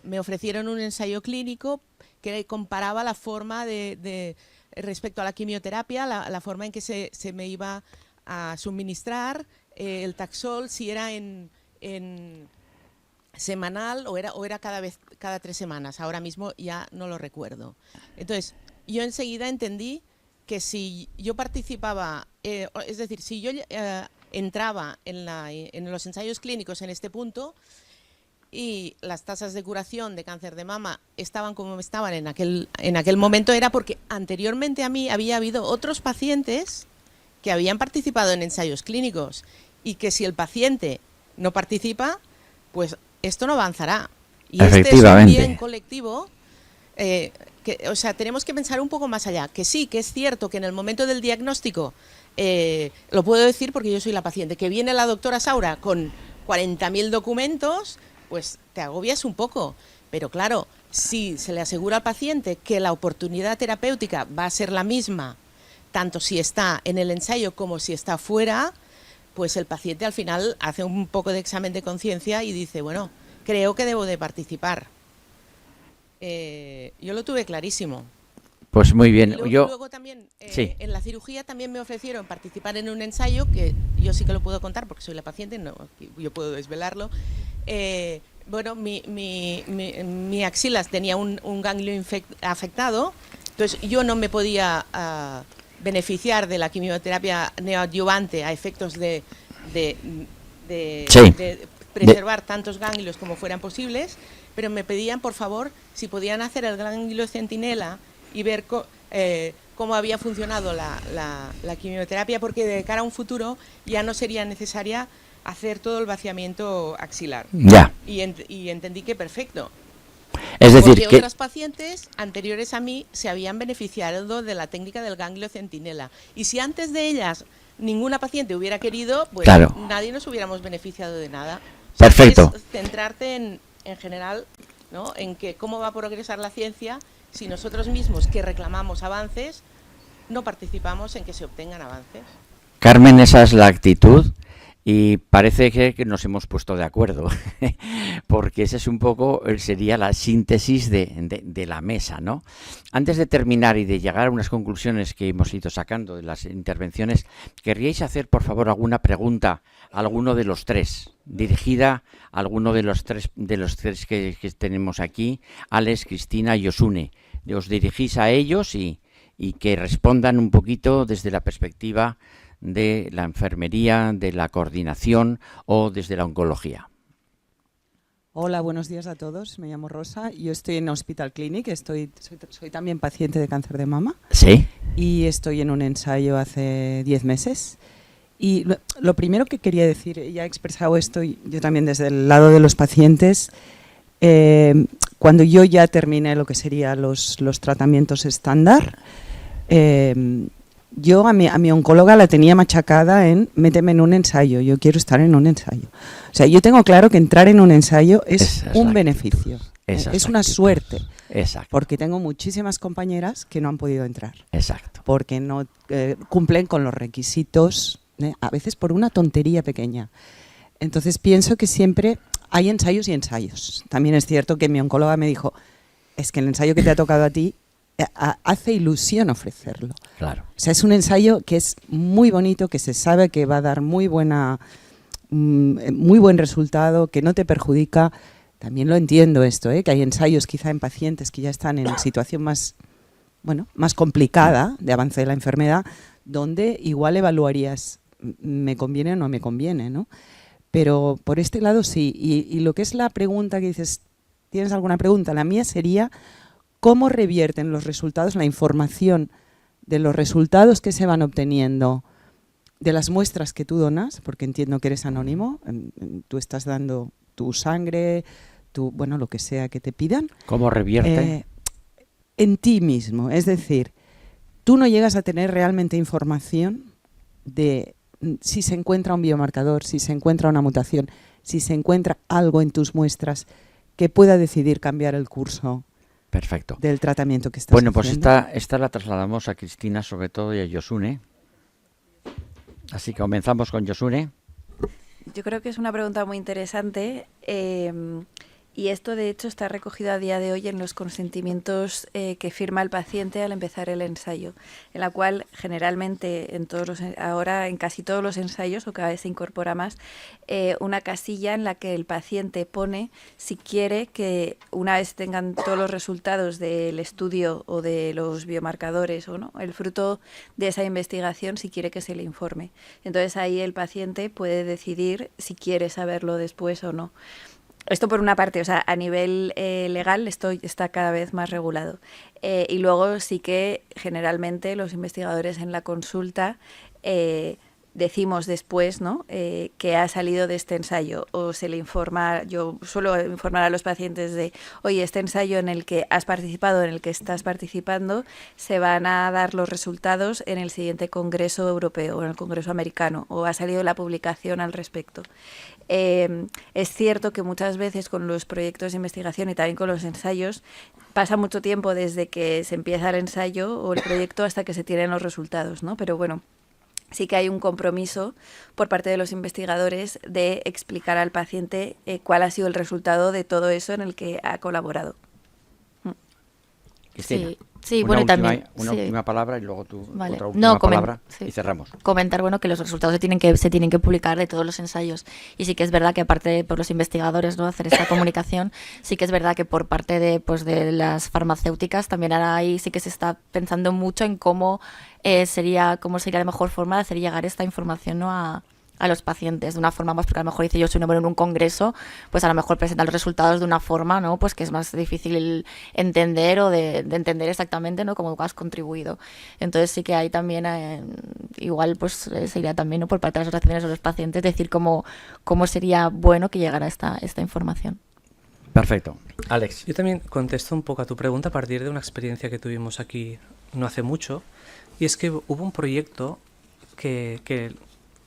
me ofrecieron un ensayo clínico que comparaba la forma respecto a la quimioterapia, la forma en que se me iba a suministrar el Taxol, si era en semanal o era cada 3 semanas. Ahora mismo ya no lo recuerdo. Entonces, yo enseguida entendí que si yo participaba, es decir, si yo entraba en los ensayos clínicos en este punto y las tasas de curación de cáncer de mama estaban como estaban en aquel momento, era porque anteriormente a mí había habido otros pacientes que habían participado en ensayos clínicos, y que si el paciente no participa, pues esto no avanzará. Y este es un bien colectivo, o sea, tenemos que pensar un poco más allá. Que sí, que es cierto que en el momento del diagnóstico, lo puedo decir porque yo soy la paciente, que viene la doctora Saura con 40.000 documentos, pues te agobias un poco. Pero claro, si se le asegura al paciente que la oportunidad terapéutica va a ser la misma, tanto si está en el ensayo como si está fuera, pues el paciente al final hace un poco de examen de conciencia y dice, bueno, creo que debo de participar. Yo lo tuve clarísimo. Pues muy bien. Luego también, sí. En la cirugía también me ofrecieron participar en un ensayo, que yo sí que lo puedo contar porque soy la paciente, no, yo puedo desvelarlo. Bueno, mi axila tenía un ganglio afectado, entonces yo no me podía beneficiar de la quimioterapia neoadyuvante a efectos de preservar tantos ganglios como fueran posibles, pero me pedían, por favor, si podían hacer el ganglio centinela y ver cómo había funcionado la quimioterapia, porque de cara a un futuro ya no sería necesaria hacer todo el vaciamiento axilar. Ya. Y entendí que perfecto. Es decir, porque otras pacientes anteriores a mí se habían beneficiado de la técnica del ganglio centinela. Y si antes de ellas ninguna paciente hubiera querido, pues claro, nadie nos hubiéramos beneficiado de nada. O sea, perfecto. Es centrarte en general, ¿no? En que cómo va a progresar la ciencia si nosotros mismos, que reclamamos avances, no participamos en que se obtengan avances. Carmen, esa es la actitud. Y parece que nos hemos puesto de acuerdo, porque esa es un poco, sería la síntesis de la mesa, ¿no? Antes de terminar y de llegar a unas conclusiones que hemos ido sacando de las intervenciones, ¿querríais hacer, por favor, alguna pregunta a alguno de los tres, dirigida a alguno de los tres que tenemos aquí, Alex, Cristina y Josune? Os dirigís a ellos y que respondan un poquito desde la perspectiva de la enfermería, de la coordinación o desde la oncología. Hola, buenos días a todos. Me llamo Rosa. Yo estoy en Hospital Clinic. Soy también paciente de cáncer de mama. Sí. Y estoy en un ensayo hace 10 meses. Y lo primero que quería decir, ya he expresado esto yo también desde el lado de los pacientes, cuando yo ya terminé lo que serían los tratamientos estándar, yo a mi oncóloga la tenía machacada en méteme en un ensayo, yo quiero estar en un ensayo. O sea, yo tengo claro que entrar en un ensayo es un beneficio, es una suerte. Exacto. Porque tengo muchísimas compañeras que no han podido entrar. Exacto. Porque no cumplen con los requisitos, a veces por una tontería pequeña. Entonces pienso que siempre hay ensayos y ensayos. También es cierto que mi oncóloga me dijo, es que el ensayo que te ha tocado a ti hace ilusión ofrecerlo. Claro. O sea, es un ensayo que es muy bonito, que se sabe que va a dar muy buen resultado, que no te perjudica. También lo entiendo esto, que hay ensayos quizá en pacientes que ya están en situación más complicada de avance de la enfermedad, donde igual evaluarías, ¿me conviene o no me conviene?, ¿no? Pero por este lado sí. Y lo que es la pregunta que dices, ¿tienes alguna pregunta? La mía sería, ¿cómo revierten los resultados, la información de los resultados que se van obteniendo de las muestras que tú donas? Porque entiendo que eres anónimo, tú estás dando tu sangre, lo que sea que te pidan. ¿Cómo revierte? En ti mismo. Es decir, tú no llegas a tener realmente información de si se encuentra un biomarcador, si se encuentra una mutación, si se encuentra algo en tus muestras que pueda decidir cambiar el curso. Perfecto. Del tratamiento que estás Bueno, pues haciendo. esta la trasladamos a Cristina sobre todo y a Josune. Así que comenzamos con Josune. Yo creo que es una pregunta muy interesante y esto de hecho está recogido a día de hoy en los consentimientos que firma el paciente al empezar el ensayo, en la cual generalmente ahora en casi todos los ensayos, o cada vez se incorpora más, una casilla en la que el paciente pone si quiere que una vez tengan todos los resultados del estudio o de los biomarcadores o no, el fruto de esa investigación, si quiere que se le informe. Entonces ahí el paciente puede decidir si quiere saberlo después o no. Esto por una parte, o sea, a nivel legal esto está cada vez más regulado. Y luego sí que generalmente los investigadores en la consulta decimos después, ¿no?, que ha salido de este ensayo, o se le informa. Yo suelo informar a los pacientes de, oye, este ensayo en el que has participado, en el que estás participando, se van a dar los resultados en el siguiente congreso europeo o en el congreso americano, o ha salido la publicación al respecto. Es cierto que muchas veces con los proyectos de investigación y también con los ensayos pasa mucho tiempo desde que se empieza el ensayo o el proyecto hasta que se tienen los resultados, ¿no? Pero bueno, sí que hay un compromiso por parte de los investigadores de explicar al paciente cuál ha sido el resultado de todo eso en el que ha colaborado. Cristina, sí, bueno, y también una última palabra y luego tú vale. otra última palabra sí. Y cerramos. Comentar, bueno, que los resultados se tienen que publicar de todos los ensayos, y sí que es verdad que aparte de por los investigadores, ¿no?, hacer esta comunicación, sí que es verdad que por parte de las farmacéuticas también ahora ahí sí que se está pensando mucho en cómo sería la mejor forma de hacer llegar esta información, ¿no?, a los pacientes de una forma más, porque a lo mejor dice yo soy en un congreso, pues a lo mejor presenta los resultados de una forma, ¿no?, pues que es más difícil entender o de entender exactamente, ¿no?, cómo has contribuido. Entonces sí que hay también igual pues sería también, ¿no?, por parte de las asociaciones o los pacientes decir cómo sería bueno que llegara esta información. Perfecto. Alex. Yo también contesto un poco a tu pregunta a partir de una experiencia que tuvimos aquí no hace mucho, y es que hubo un proyecto que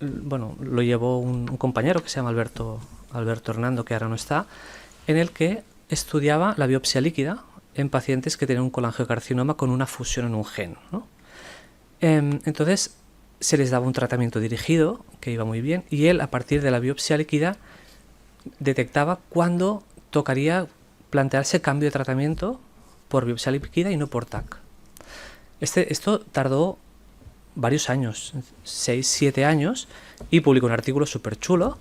lo llevó un compañero que se llama Alberto Hernando, que ahora no está, en el que estudiaba la biopsia líquida en pacientes que tienen un colangiocarcinoma con una fusión en un gen, ¿no? Entonces se les daba un tratamiento dirigido que iba muy bien, y él a partir de la biopsia líquida detectaba cuándo tocaría plantearse cambio de tratamiento por biopsia líquida y no por TAC. Esto tardó varios años, 6, 7 años, y publicó un artículo súper chulo.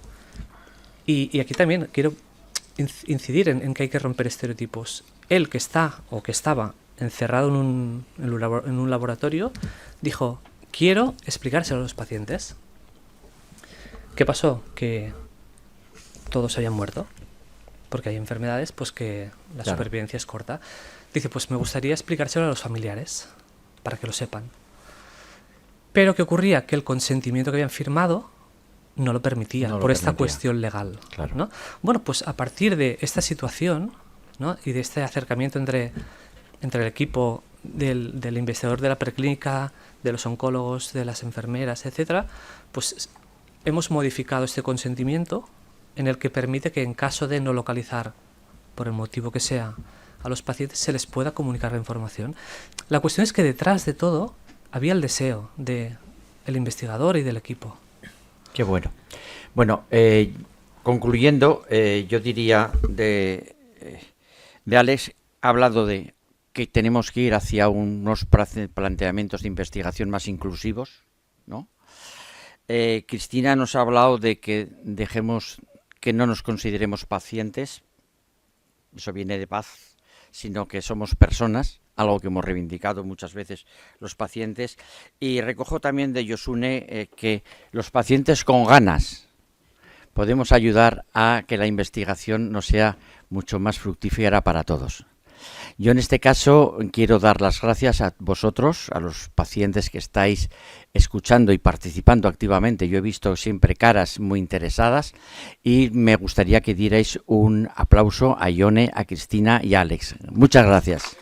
Y aquí también quiero incidir en que hay que romper estereotipos. Él, que estaba encerrado en un laboratorio, dijo, quiero explicárselo a los pacientes. ¿Qué pasó? Que todos habían muerto, porque hay enfermedades pues que la supervivencia es corta. Dice, pues me gustaría explicárselo a los familiares, para que lo sepan. Pero ¿qué ocurría? Que el consentimiento que habían firmado no lo permitía, por esta cuestión legal. Claro. ¿no? Bueno, pues a partir de esta situación, ¿no?, y de este acercamiento entre el equipo del investigador de la preclínica, de los oncólogos, de las enfermeras, etcétera, pues hemos modificado este consentimiento en el que permite que en caso de no localizar, por el motivo que sea, a los pacientes se les pueda comunicar la información. La cuestión es que detrás de todo había el deseo del investigador y del equipo. Qué bueno. Bueno, concluyendo, yo diría de Alex, ha hablado de que tenemos que ir hacia unos planteamientos de investigación más inclusivos, ¿no? Cristina nos ha hablado de que dejemos que no nos consideremos pacientes, eso viene de paz, sino que somos personas, algo que hemos reivindicado muchas veces los pacientes, y recojo también de Josune que los pacientes con ganas podemos ayudar a que la investigación no sea mucho más fructífera para todos. Yo en este caso quiero dar las gracias a vosotros, a los pacientes que estáis escuchando y participando activamente. Yo he visto siempre caras muy interesadas y me gustaría que dierais un aplauso a Ione, a Cristina y a Alex. Muchas gracias.